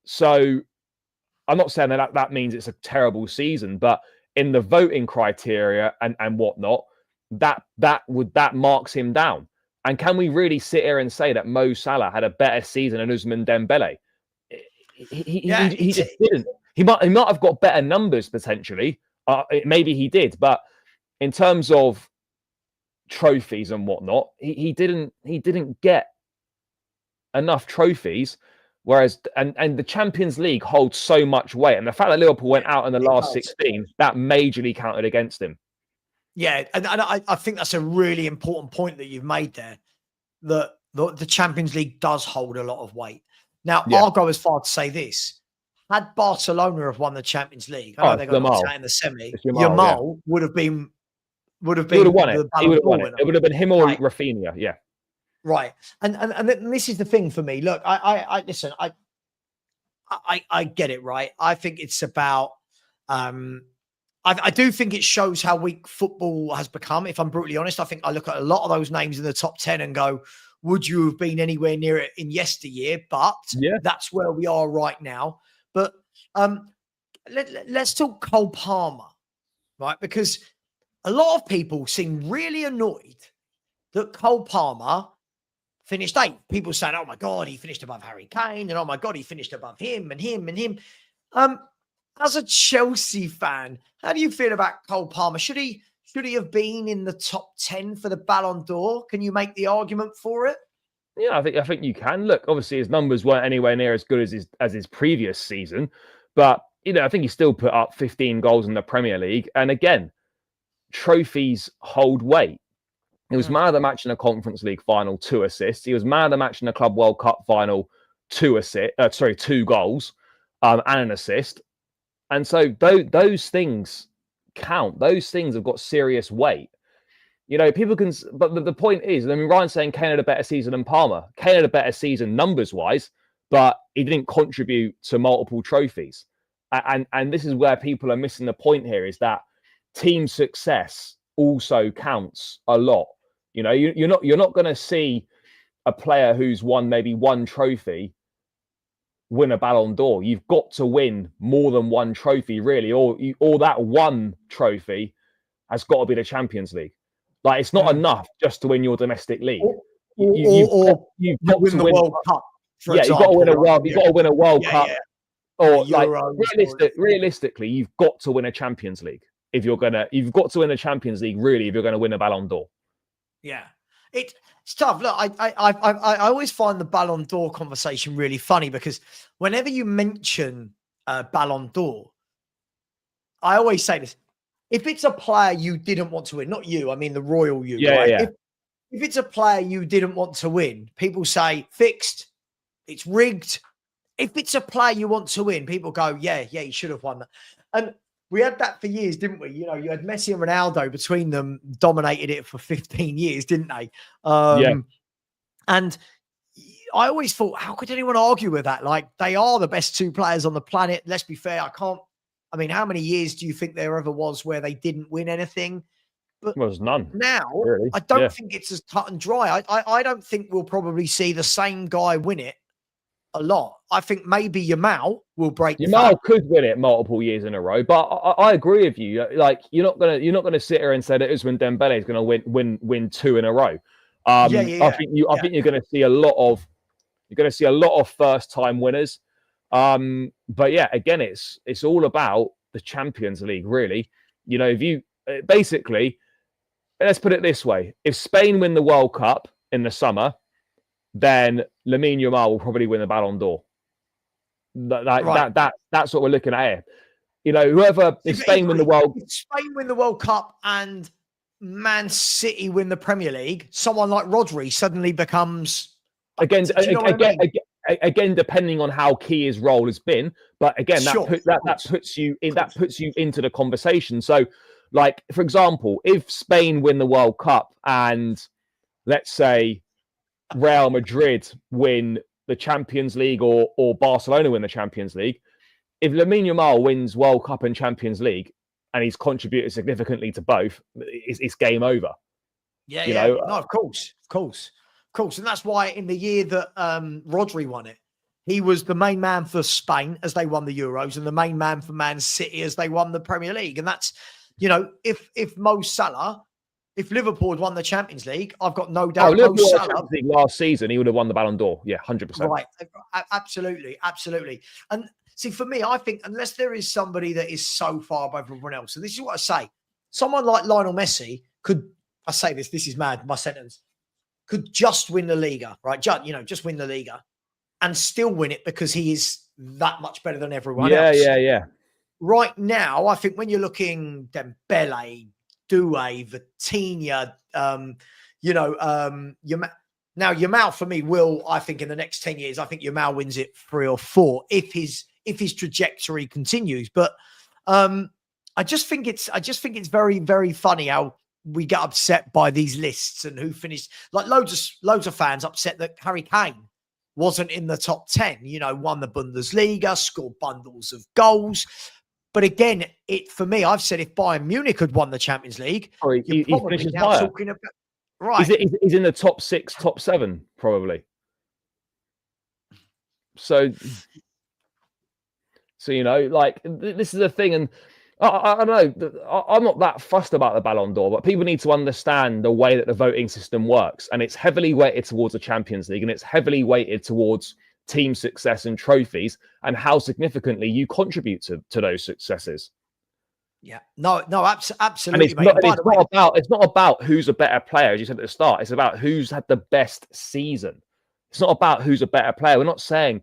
So I'm not saying that means it's a terrible season, but in the voting criteria and whatnot, that marks him down. And can we really sit here and say that Mo Salah had a better season than Ousmane Dembele? He just didn't. He might have got better numbers potentially. Maybe he did, but in terms of trophies and whatnot, he didn't get enough trophies. Whereas and the Champions League holds so much weight, and the fact that Liverpool went out in the last 16, that majorly counted against him. Yeah, and I think that's a really important point that you've made there. That the Champions League does hold a lot of weight. Now, I'll go as far to say this: had Barcelona have won the Champions League, I know they got knocked out in the semi. Yamal would have won it. He would have won it. It would have been him or Rafinha. Yeah. Right. And this is the thing for me. Look, I listen, I get it, right? I think it's about I do think it shows how weak football has become. If I'm brutally honest, I think I look at a lot of those names in the top 10 and go, would you have been anywhere near it in yesteryear? But that's where we are right now. But let's talk Cole Palmer, right? Because a lot of people seem really annoyed that Cole Palmer finished 8th. People saying, oh my God, he finished above Harry Kane. And oh my God, he finished above him and him and him. As a Chelsea fan, how do you feel about Cole Palmer? Should he have been in the top 10 for the Ballon d'Or? Can you make the argument for it? Yeah, I think you can. Look, obviously his numbers weren't anywhere near as good as his previous season, but you know, I think he still put up 15 goals in the Premier League. And again, trophies hold weight. He was man of the match in a Conference League final, 2 assists. He was man of the match in a Club World Cup final, 2 goals, and an assist. And so those things count. Those things have got serious weight. You know, people can, but the point is, I mean, Ryan's saying Kane had a better season than Palmer. Kane had a better season numbers-wise, but he didn't contribute to multiple trophies. And this is where people are missing the point here, is that team success also counts a lot. You know, you're not going to see a player who's won maybe 1 trophy win a Ballon d'Or. You've got to win more than one trophy, really, or that one trophy has got to be the Champions League. Like, it's not enough just to win your domestic league. You've got win to the win World Cup. Yeah, you've got to win a World. You've got to win a World Cup, or like realistically, you've got to win a Champions League if you're gonna. You've got to win a Champions League really if you're going to win a Ballon d'Or. Yeah, it's tough. Look, I always find the Ballon d'Or conversation really funny because whenever you mention Ballon d'Or, I always say this: if it's a player you didn't want to win, not you, I mean the royal you, right? Yeah. If it's a player you didn't want to win, people say fixed, it's rigged. If it's a player you want to win, people go, yeah, you should have won that. And we had that for years, didn't we? You know, you had Messi and Ronaldo between them, dominated it for 15 years, didn't they? And I always thought, how could anyone argue with that? Like, they are the best two players on the planet. Let's be fair. I mean, how many years do you think there ever was where they didn't win anything? But well, there's none. Now, really. I don't think it's as cut and dry. I don't think we'll probably see the same guy win it a lot. I think maybe Yamal will break. Yamal could win it multiple years in a row, but I agree with you. Like, you're not gonna sit here and say that Ousmane Dembele is going to win two in a row. I think you're going to see a lot of first time winners. But yeah, again, it's all about the Champions League, really. You know, if you basically, let's put it this way: if Spain win the World Cup in the summer, then Lamine Yamal will probably win the Ballon d'Or. That's what we're looking at here. You know, if Spain win the World Cup and Man City win the Premier League, someone like Rodri suddenly becomes again, depending on how key his role has been. But again, that puts you into the conversation. So, like, for example, if Spain win the World Cup and let's say Real Madrid win the Champions League or Barcelona win the Champions League, if Lamine Yamal wins World Cup and Champions League and he's contributed significantly to both, it's game over. No, of course. And that's why in the year that Rodri won it, he was the main man for Spain as they won the Euros and the main man for Man City as they won the Premier League. And that's, you know, if Mo Salah, if Liverpool had won the Champions League, I've got no doubt. Liverpool won the Champions League last season, he would have won the Ballon d'Or. Yeah, 100%. Right, absolutely. And see, for me, I think unless there is somebody that is so far above everyone else, and this is what I say, someone like Lionel Messi could, I say this is mad, my sentence, could just win the Liga, right? Just win the Liga and still win it because he is that much better than everyone else. Yeah. Right now, I think when you're looking Dembele, Doué, Vitinha, Yamal for me will, I think in the next 10 years, I think Yamal wins it 3 or 4 if his trajectory continues. But I just think it's very, very funny how we get upset by these lists and who finished. Like loads of fans upset that Harry Kane wasn't in the top 10. You know, won the Bundesliga, scored bundles of goals. But again, for me, I've said if Bayern Munich had won the Champions League, he finishes higher. Right. He's in the top 6, top 7, probably. So you know, like, this is a thing, and I don't know. I'm not that fussed about the Ballon d'Or, but people need to understand the way that the voting system works, and it's heavily weighted towards the Champions League, and it's heavily weighted towards team success and trophies and how significantly you contribute to those successes. Yeah, no, absolutely. And it's not about who's a better player, as you said at the start. It's about who's had the best season. It's not about who's a better player. We're not saying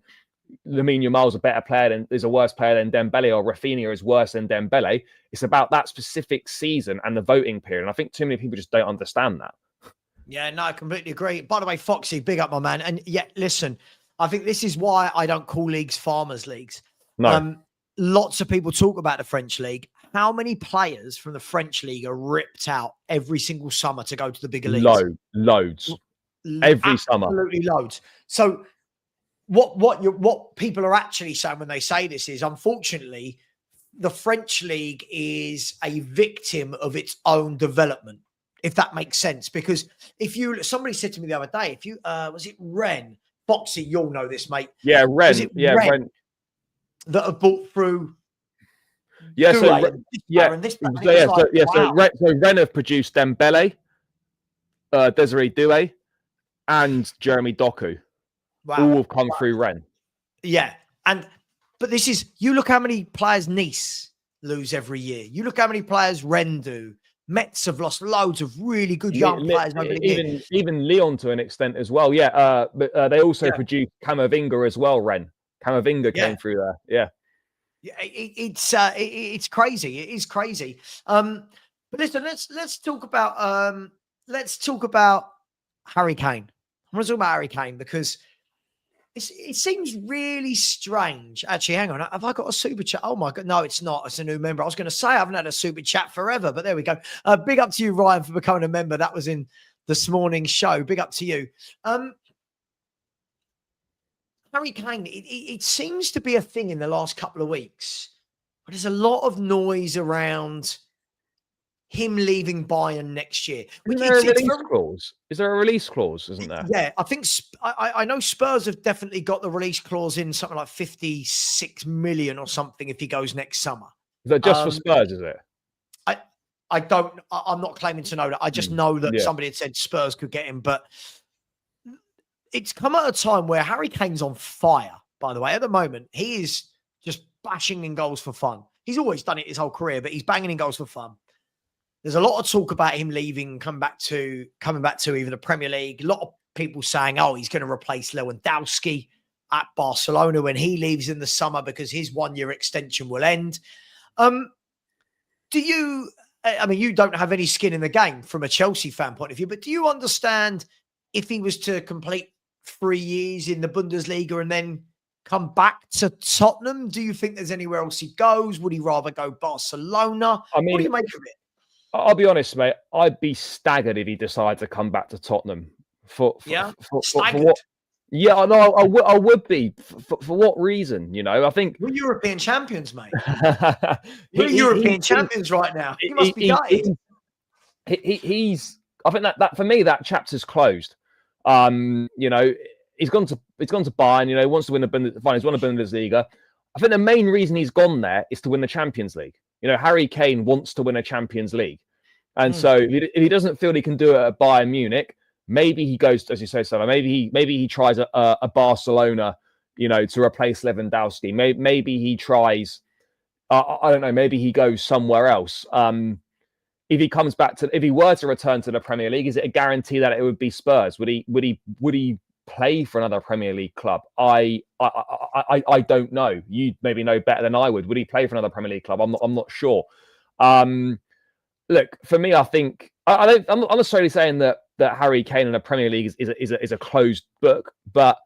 Lamine Yamal's a better player is a worse player than Dembele, or Rafinha is worse than Dembele. It's about that specific season and the voting period. And I think too many people just don't understand that. Yeah, no, I completely agree. By the way, Foxy, big up my man. And yeah, listen, I think this is why I don't call leagues farmers' leagues. No. Lots of people talk about the French league. How many players from the French league are ripped out every single summer to go to the bigger leagues? Loads. Every summer. Absolutely loads. So what people are actually saying when they say this is, unfortunately, the French league is a victim of its own development, if that makes sense. Because somebody said to me the other day, was it Rennes? Foxy, you'll know this, mate. Yeah, Ren. Was it Ren that have bought through? Yeah, so Ren have produced Dembele, Desiree Doué, and Jeremy Doku. Wow. All have come through Ren. Yeah, but this is, you look how many players Nice lose every year. You look how many players Ren do. Mets have lost loads of really good young players over the year. Even Leon to an extent as well. Yeah, but they also produced Camavinga as well. Ren Camavinga came through there. Yeah. Yeah, it's crazy. It is crazy. But listen, let's talk about Harry Kane. I want to talk about Harry Kane because it seems really strange. Actually, hang on. Have I got a super chat? Oh my God. No, it's not. It's a new member. I was going to say I haven't had a super chat forever, but there we go. Big up to you, Ryan, for becoming a member. That was in this morning's show. Big up to you. Harry Kane, it seems to be a thing in the last couple of weeks. But there's a lot of noise around him leaving Bayern next year. Is there a release clause? Is there a release clause, isn't there? Yeah, I think I know Spurs have definitely got the release clause in, something like 56 million or something if he goes next summer. Is that just for Spurs, is it? I'm not claiming to know that. I just know that somebody had said Spurs could get him, but it's come at a time where Harry Kane's on fire, by the way. At the moment, he is just bashing in goals for fun. He's always done it his whole career, but he's banging in goals for fun. There's a lot of talk about him leaving, coming back to even the Premier League. A lot of people saying, oh, he's going to replace Lewandowski at Barcelona when he leaves in the summer because his 1-year extension will end. You don't have any skin in the game from a Chelsea fan point of view, but do you understand if he was to complete 3 years in the Bundesliga and then come back to Tottenham? Do you think there's anywhere else he goes? Would he rather go Barcelona? What do you make of it? I'll be honest, mate. I'd be staggered if he decided to come back to Tottenham. For what? Yeah, I know. I would be. For what reason? You know, I think we're European champions, mate. We're European champions right now. He must be gutted. He's. I think that for me, that chapter's closed. You know, he's gone to Bayern. You know, he wants to win he's won a Bundesliga. I think the main reason he's gone there is to win the Champions League. You know, Harry Kane wants to win a Champions League. And so if he doesn't feel he can do it at Bayern Munich, maybe he goes, as you say, Savva, maybe he tries a Barcelona, you know, to replace Lewandowski. Maybe he tries, I don't know, maybe he goes somewhere else. If he were to return to the Premier League, is it a guarantee that it would be Spurs? Would he play for another Premier League club? I don't know. You maybe know better than I would. Would he play for another Premier League club? I'm not sure. Look, for me, I think I'm not necessarily saying that Harry Kane in the Premier League is a closed book, but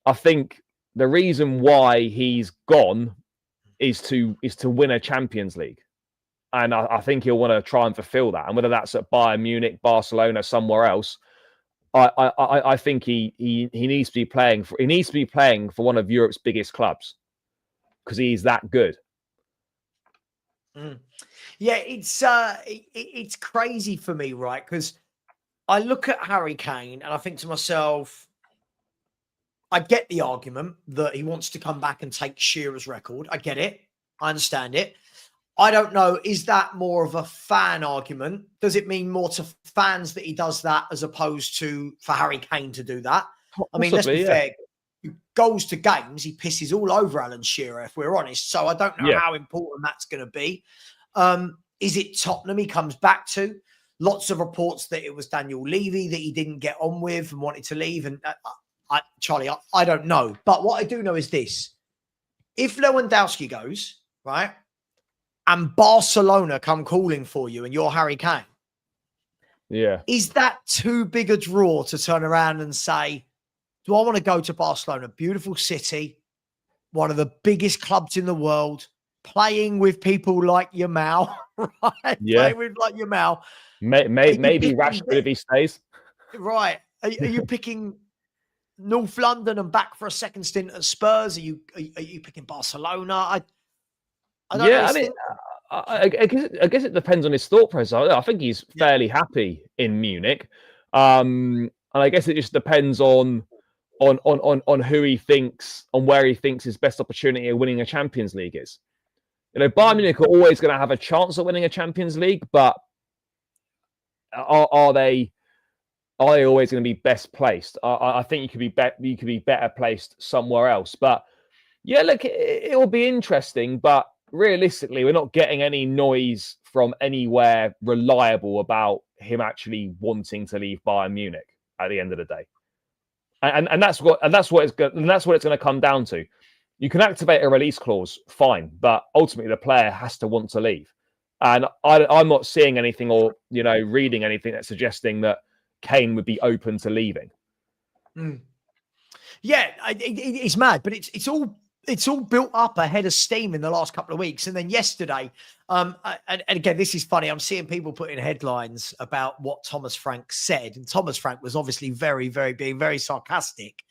I think the reason why he's gone is to win a Champions League. And I think he'll want to try and fulfill that. And whether that's at Bayern Munich, Barcelona, somewhere else, I think he needs to be playing for one of Europe's biggest clubs because he's that good. Yeah, it's crazy for me, right? Because I look at Harry Kane and I think to myself, I get the argument that he wants to come back and take Shearer's record. I get it. I understand it. I don't know. Is that more of a fan argument? Does it mean more to fans that he does that as opposed to for Harry Kane to do that? I mean, let's be fair. He goes to games, he pisses all over Alan Shearer, if we're honest. So I don't know how important that's going to be. Is it Tottenham he comes back to? Lots of reports that it was Daniel Levy that he didn't get on with and wanted to leave. And Charlie, I don't know. But what I do know is this. If Lewandowski goes, right, and Barcelona come calling for you and you're Harry Kane, is that too big a draw to turn around and say, do I want to go to Barcelona? Beautiful city, one of the biggest clubs in the world, playing with people like Yamal, right? Yeah. Playing with like Yamal. Maybe Rashford if he stays. Right. Are you picking North London and back for a second stint at Spurs? Are you picking Barcelona? I don't know. I mean, I guess it depends on his thought process. I think he's fairly happy in Munich. And I guess it just depends on on who he thinks, on where he thinks his best opportunity of winning a Champions League is. Bayern Munich are always going to have a chance of winning a Champions League, but are they always going to be best placed? I think you could be better placed somewhere else. But yeah, look, it will be interesting. But realistically, we're not getting any noise from anywhere reliable about him actually wanting to leave Bayern Munich at the end of the day. And that's what it's going to come down to. You can activate a release clause, fine, but ultimately the player has to want to leave. And I'm not seeing anything or reading anything that's suggesting that Kane would be open to leaving. Yeah, it's mad, but it's all built up ahead of steam in the last couple of weeks. And then yesterday, and again, this is funny. I'm seeing people putting headlines about what Thomas Frank said. And Thomas Frank was obviously being very sarcastic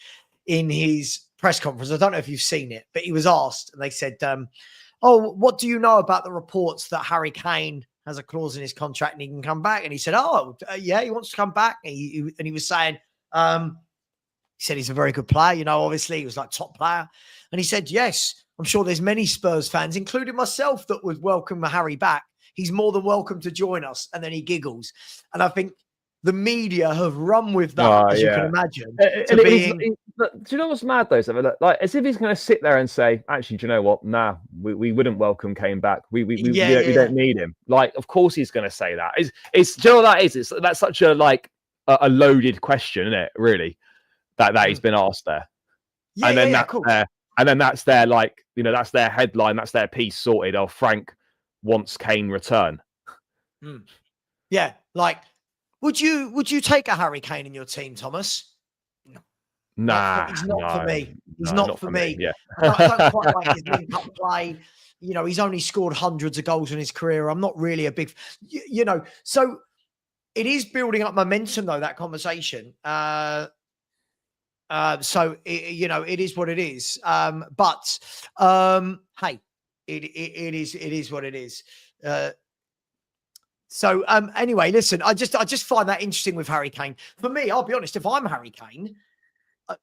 in his press conference. I don't know if you've seen it, but he was asked and they said, oh, what do you know about the reports that Harry Kane has a clause in his contract and he can come back? And he said, yeah, he wants to come back. And he was saying, he said he's a very good player. Obviously he was like top player. And he said, yes, I'm sure there's many Spurs fans, including myself, that would welcome Harry back. He's more than welcome to join us. And then he giggles. And I think the media have run with that, as you can imagine. Do you know what's mad though? Like, as if he's going to sit there and say, actually, do you know what? Nah, we wouldn't welcome Kane back. We don't need him. Like, of course he's going to say that. It's do you know what that is? That's such a loaded question, isn't it? Really, that he's been asked there. And then that's their that's their headline, that's their piece sorted. Oh, Frank wants Kane return. Yeah, like, would you take a Harry Kane in your team, Thomas? Nah, he's not for me. He's not for me. Yeah. I don't quite like his link-up play. He's only scored hundreds of goals in his career. I'm not really a big, So it is building up momentum, though, that conversation. So it is what it is. But hey, it is what it is. So anyway, listen, I just find that interesting with Harry Kane. For me, I'll be honest, if I'm Harry Kane,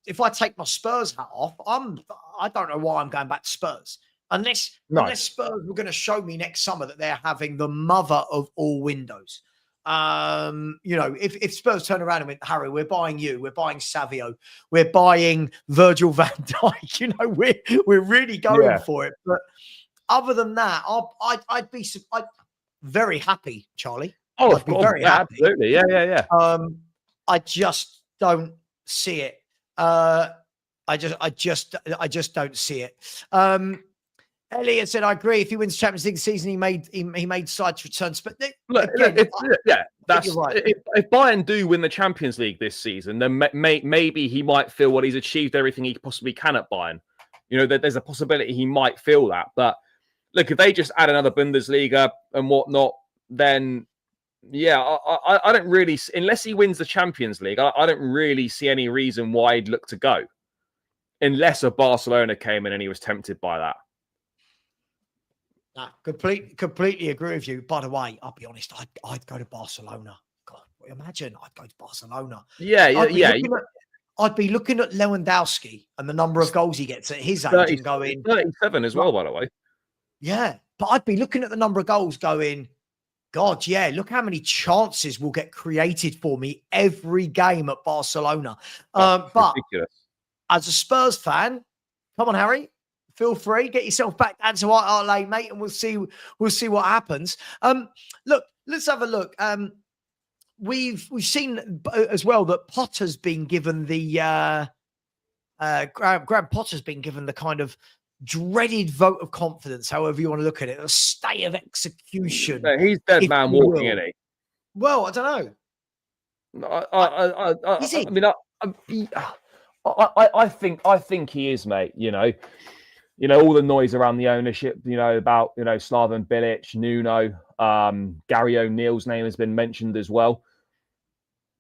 if I take my Spurs hat off, I don't know why I'm going back to Spurs. Unless Spurs were going to show me next summer that they're having the mother of all windows. If Spurs turn around and went, Harry, we're buying you, we're buying Savio, we're buying Virgil van Dijk, we're really going for it. But other than that, I'd be very happy, Charlie. Oh, I'd be very happy. Absolutely, yeah. I just don't see it. I just don't see it. Elliot said, "I agree. If he wins Champions League season, he made sides returns." But that's right. If Bayern do win the Champions League this season, then maybe he might feel what he's achieved everything he possibly can at Bayern. There's a possibility he might feel that. But look, if they just add another Bundesliga and whatnot, then I don't really, unless he wins the Champions League, I don't really see any reason why he'd look to go, unless a Barcelona came in and he was tempted by that. Completely agree with you. By the way, I'll be honest, I'd go to Barcelona. God, imagine I'd go to Barcelona. I'd be looking at Lewandowski and the number of goals he gets at his age and going 37 as well, by the way. Yeah, but I'd be looking at the number of goals going, God, yeah, look how many chances will get created for me every game at Barcelona. But ridiculous. As a Spurs fan, come on, Harry. Feel free, get yourself back down to White Hart Lane, mate, and we'll see what happens. Look, let's have a look. We've seen as well that Potter's been given the Graham Potter's been given the kind of dreaded vote of confidence, however you want to look at it, a stay of execution. No, he's dead man walking, isn't he? Well, I don't know. Is he? I think he is, mate. All the noise around the ownership, about, Slaven Bilic, Nuno, Gary O'Neill's name has been mentioned as well.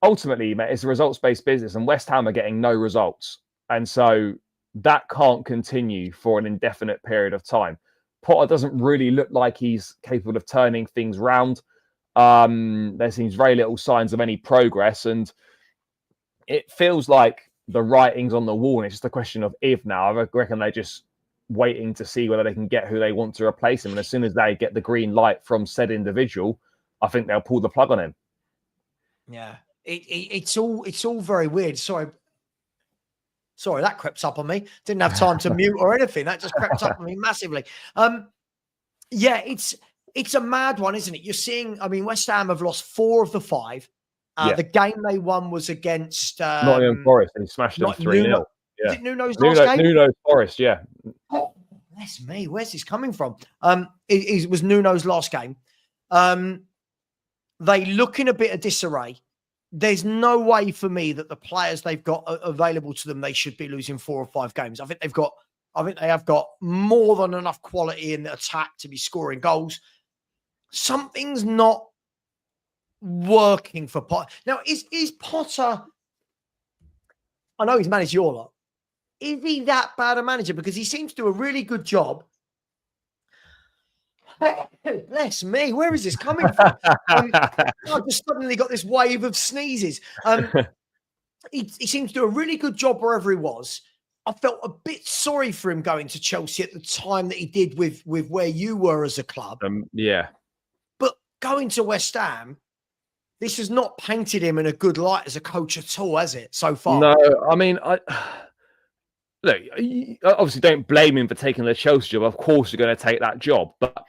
Ultimately, mate, it's a results-based business and West Ham are getting no results. And so that can't continue for an indefinite period of time. Potter doesn't really look like he's capable of turning things round. There seems very little signs of any progress. And it feels like the writing's on the wall, and it's just a question of if now. I reckon they're just waiting to see whether they can get who they want to replace him. And as soon as they get the green light from said individual, I think they'll pull the plug on him. Yeah, it's all very weird. Sorry, that crept up on me. Didn't have time to mute or anything. That just crept up on me massively. Yeah, it's a mad one, isn't it? You're seeing, I mean, West Ham have lost 4 of the 5. The game they won was against Nottingham Forest, and he smashed them 3-0. Yeah. Is it Nuno's last game? Nuno's Forest, yeah. Oh, bless me. Where's this coming from? It was Nuno's last game. They look in a bit of disarray. There's no way for me that the players they've got available to them, they should be losing 4 or 5 games. I think they have got more than enough quality in the attack to be scoring goals. Something's not working for Potter. Now, is Potter, I know he's managed your lot. Is he that bad a manager? Because he seems to do a really good job. Bless me. Where is this coming from? I've just suddenly got this wave of sneezes. He seems to do a really good job wherever he was. I felt a bit sorry for him going to Chelsea at the time that he did with where you were as a club. Yeah. But going to West Ham, this has not painted him in a good light as a coach at all, has it, so far? No, I mean, look, obviously don't blame him for taking the Chelsea job. Of course you're going to take that job. But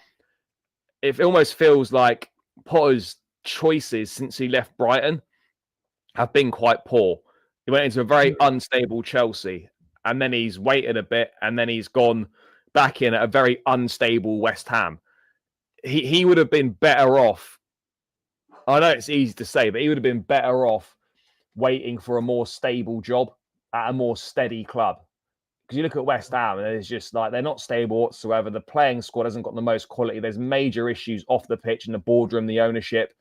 it almost feels like Potter's choices since he left Brighton have been quite poor. He went into a very unstable Chelsea, and then he's waited a bit, and then he's gone back in at a very unstable West Ham. He would have been better off. I know it's easy to say, but he would have been better off waiting for a more stable job at a more steady club. Because you look at West Ham, and it's just like they're not stable whatsoever. The playing squad hasn't got the most quality. There's major issues off the pitch in the boardroom, the ownership,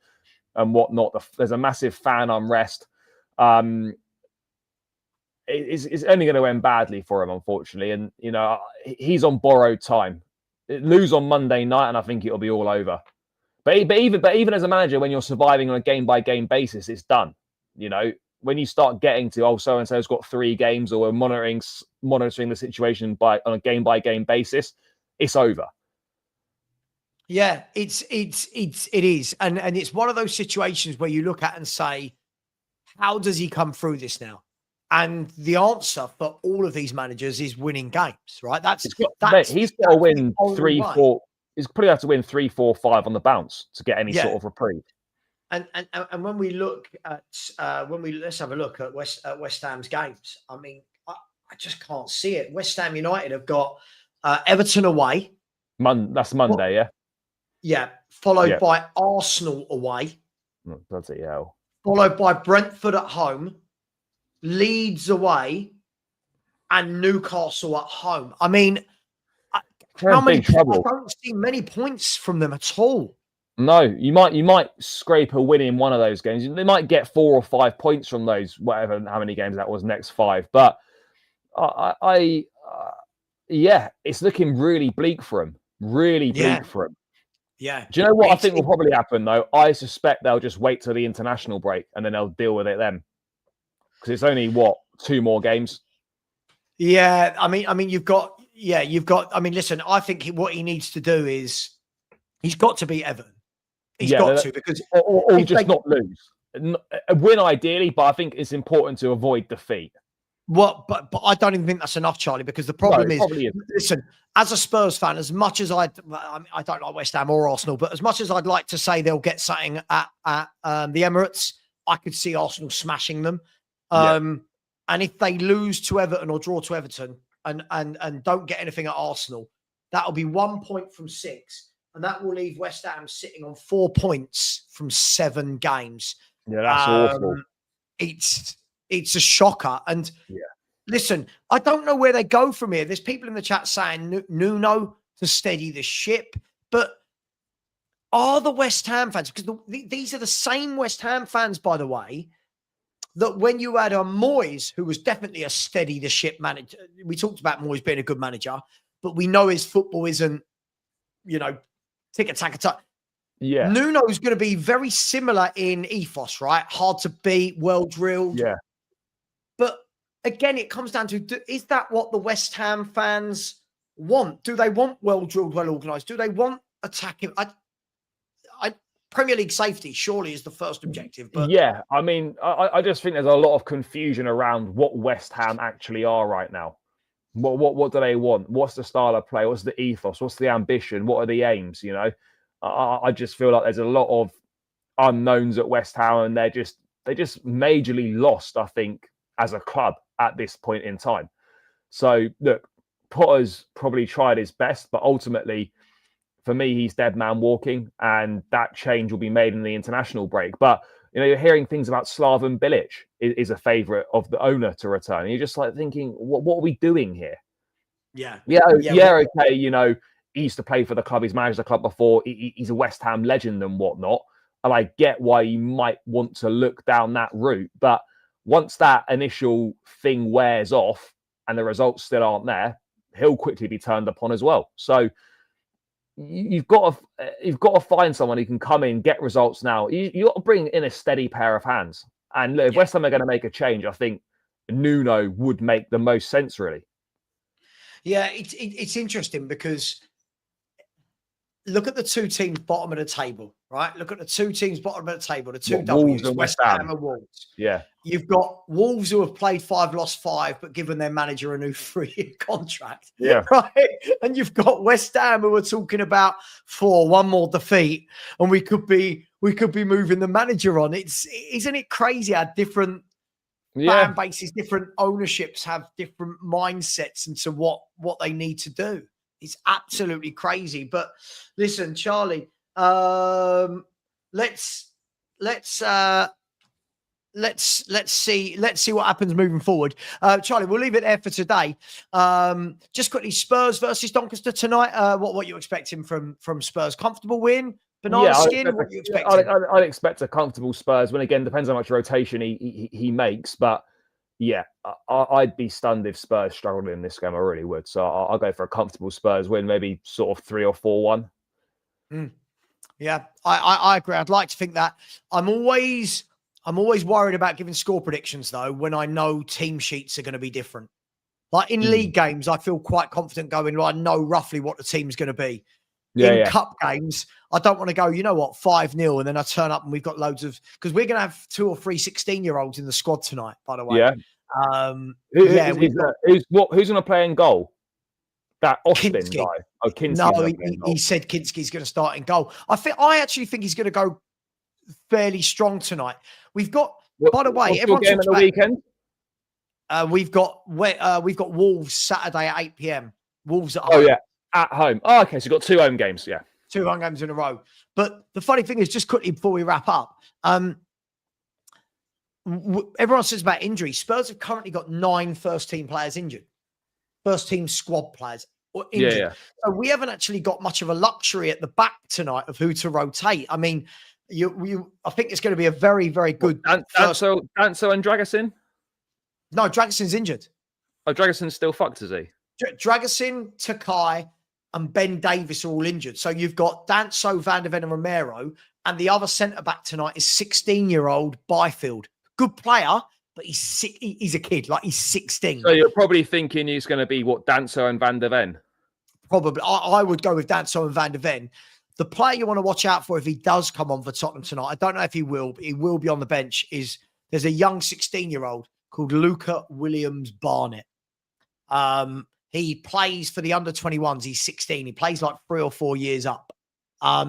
and whatnot. There's a massive fan unrest. It's only going to end badly for him, unfortunately. And you know, he's on borrowed time. Lose on Monday night, and I think it'll be all over. But even as a manager, when you're surviving on a game by game basis, it's done. You know, when you start getting to so and so's got 3 games, or we're monitoring the situation on a game by game basis, it's over. Yeah, it is, and it's one of those situations where you look at and say, how does he come through this now? And the answer for all of these managers is winning games, right? He's got to win 3-4. He's probably have to win 3, 4, 5 on the bounce to get any sort of reprieve. And when we look at let's have a look at West Ham's games. I mean, I just can't see it. West Ham United have got Everton away. That's Monday, yeah. Yeah, followed by Arsenal away. Bloody hell. Followed by Brentford at home, Leeds away, and Newcastle at home. I mean, how many? I don't see many points from them at all. No, you might scrape a win in one of those games. They might get 4 or 5 points from those, how many games that was, next 5. But it's looking really bleak for him. Really bleak for him. Yeah. Do you know what I think will probably happen though? I suspect they'll just wait till the international break and then they'll deal with it then, because it's only 2 more games. Yeah, I mean, you've got. I mean, listen, I think what he needs to do is he's got to beat Everton. He's got to, because or just not lose. A win ideally, but I think it's important to avoid defeat. But I don't even think that's enough, Charlie, because the problem is, listen, as a Spurs fan, as much as I don't like West Ham or Arsenal, but as much as I'd like to say they'll get something at the Emirates, I could see Arsenal smashing them. And if they lose to Everton or draw to Everton and don't get anything at Arsenal, that'll be 1 point from 6. And that will leave West Ham sitting on 4 points from 7 games. Yeah, that's awful. It's a shocker. And listen, I don't know where they go from here. There's people in the chat saying Nuno to steady the ship. But are the West Ham fans, because these are the same West Ham fans, by the way, that when you had Moyes, who was definitely a steady the ship manager, we talked about Moyes being a good manager, but we know his football isn't, tick-a-tack-a-tack. Yeah. Nuno's going to be very similar in ethos, right? Hard to beat, well drilled. Yeah. But again, it comes down to, is that what the West Ham fans want? Do they want well-drilled, well-organised? Do they want attacking? Premier League safety surely is the first objective. But yeah, I mean, I just think there's a lot of confusion around what West Ham actually are right now. What do they want? What's the style of play? What's the ethos? What's the ambition? What are the aims? You know, I just feel like there's a lot of unknowns at West Ham, and they just majorly lost, I think, as a club at this point in time. So look, Potter's probably tried his best, but ultimately, for me, he's dead man walking, and that change will be made in the international break. But you know, you're hearing things about Slaven Bilic is a favourite of the owner to return. And you're just like thinking, what are we doing here? Yeah. Okay. You know, he used to play for the club. He's managed the club before. He's a West Ham legend and whatnot. And I get why you might want to look down that route. But once that initial thing wears off and the results still aren't there, he'll quickly be turned upon as well. So you've got to find someone who can come in, get results now. You got to bring in a steady pair of hands. And look, if West Ham are going to make a change, I think Nuno would make the most sense, really. Yeah, it's interesting because look at the two teams bottom of the table, right? Look at the two teams bottom of the table, the two W's, West Ham and Wolves. Yeah. You've got Wolves who have played 5, lost 5, but given their manager a new 3-year contract. Yeah. Right. And you've got West Ham who are talking about 4, one more defeat, and we could be moving the manager on. Isn't it crazy how different fan bases, different ownerships have different mindsets into what they need to do? It's absolutely crazy. But listen, Charlie, let's see what happens moving forward. Charlie, we'll leave it there for today. Just quickly, Spurs versus Doncaster tonight. What are you expecting from Spurs? Comfortable win? Banana skin? What are you expecting? I'd expect a comfortable Spurs win. Again, depends how much rotation he makes. But yeah, I'd be stunned if Spurs struggled in this game. I really would. So I'll go for a comfortable Spurs win, maybe sort of 3 or 4-1. Yeah, I agree. I'd like to think that. I'm always worried about giving score predictions, though, when I know team sheets are going to be different. Like in league games, I feel quite confident going, well, I know roughly what the team's going to be. In cup games, I don't want to go, you know what, 5-0, and then I turn up and we've got loads of... Because we're going to have 2 or 3 16-year-olds in the squad tonight, by the way. Yeah. Who's going to play in goal? That Austin Kinski. guy. Oh, Kinski. No, he said Kinski's going to start in goal. I actually think he's going to go fairly strong tonight. We've got, by the way, everyone talks about the weekend. We've got Wolves Saturday at 8 p.m. Wolves at home. Oh yeah, at home. Oh, okay. So you've got 2 home games. Yeah, 2 home games in a row. But the funny thing is, just quickly before we wrap up, everyone says about injuries. Spurs have currently got 9 first-team players injured. First-team squad players injured. Yeah. So we haven't actually got much of a luxury at the back tonight of who to rotate. I mean, I think it's going to be a very, very good. Danso and Dragusin? No, Dragassin's injured. Oh, Dragassin's still fucked, is he? Dragusin, Takai, and Ben Davis are all injured. So you've got Danso, Van der Ven, and Romero, and the other centre-back tonight is 16-year-old Byfield. Good player, but he's a kid. Like, he's 16. So you're probably thinking he's going to be, what, Danso and Van der Ven? Probably. I would go with Danso and Van der Ven. The player you want to watch out for if he does come on for Tottenham tonight, I don't know if he will, but he will be on the bench, there's a young 16-year-old called Luca Williams-Barnett. He plays for the under-21s. He's 16. He plays like 3 or 4 years up.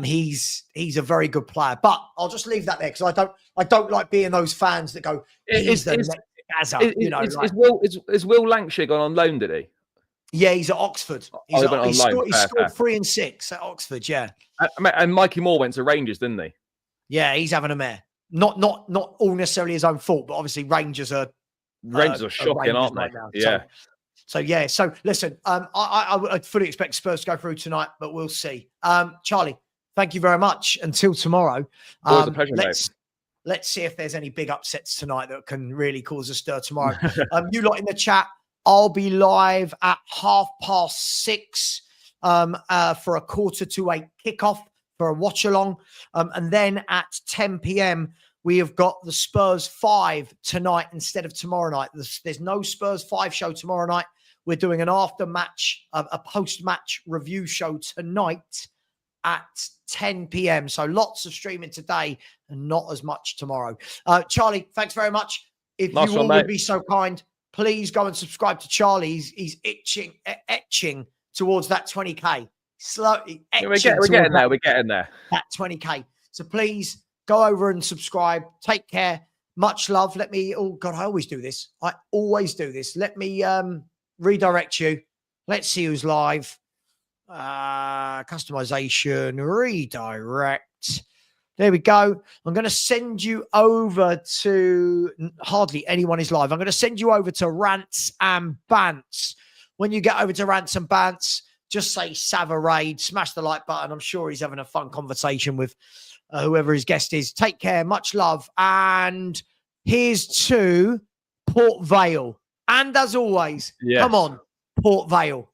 He's a very good player. But I'll just leave that there because I don't like being those fans that go, he's the next Gaza. Is Will Lancashire gone on loan, did he? Yeah, he's at Oxford. He scored 3 and 6 at Oxford, yeah. And Mikey Moore went to Rangers, didn't he? Yeah, he's having a mare. Not all necessarily his own fault, but obviously Rangers are shocking, aren't they? Right now. Yeah. So yeah. So listen, I fully expect Spurs to go through tonight, but we'll see. Charlie, thank you very much. Until tomorrow. Always a pleasure, mate. Let's see if there's any big upsets tonight that can really cause a stir tomorrow. You lot in the chat, I'll be live at 6:30 for a 7:45 kickoff for a watch along. And then at 10 p.m., we have got the Spurs 5 tonight instead of tomorrow night. There's no Spurs 5 show tomorrow night. We're doing an after-match, a post-match review show tonight at 10 p.m. So lots of streaming today and not as much tomorrow. Charlie, thanks very much. If Nice you all one, would be so kind, please go and subscribe to Charlie. He's etching towards that 20K. Slowly Yeah, we're getting there. We're getting there. That 20K. So please go over and subscribe. Take care. Much love. Let me, oh God, I always do this. I always do this. Let me redirect you. Let's see who's live. Customization, redirect. There we go. I'm going to send you over to, hardly anyone is live. I'm going to send you over to Rants and Bants. When you get over to Rants and Bants, just say Savva Raid, smash the like button. I'm sure he's having a fun conversation with whoever his guest is. Take care. Much love. And here's to Port Vale. And as always, yes. Come on, Port Vale.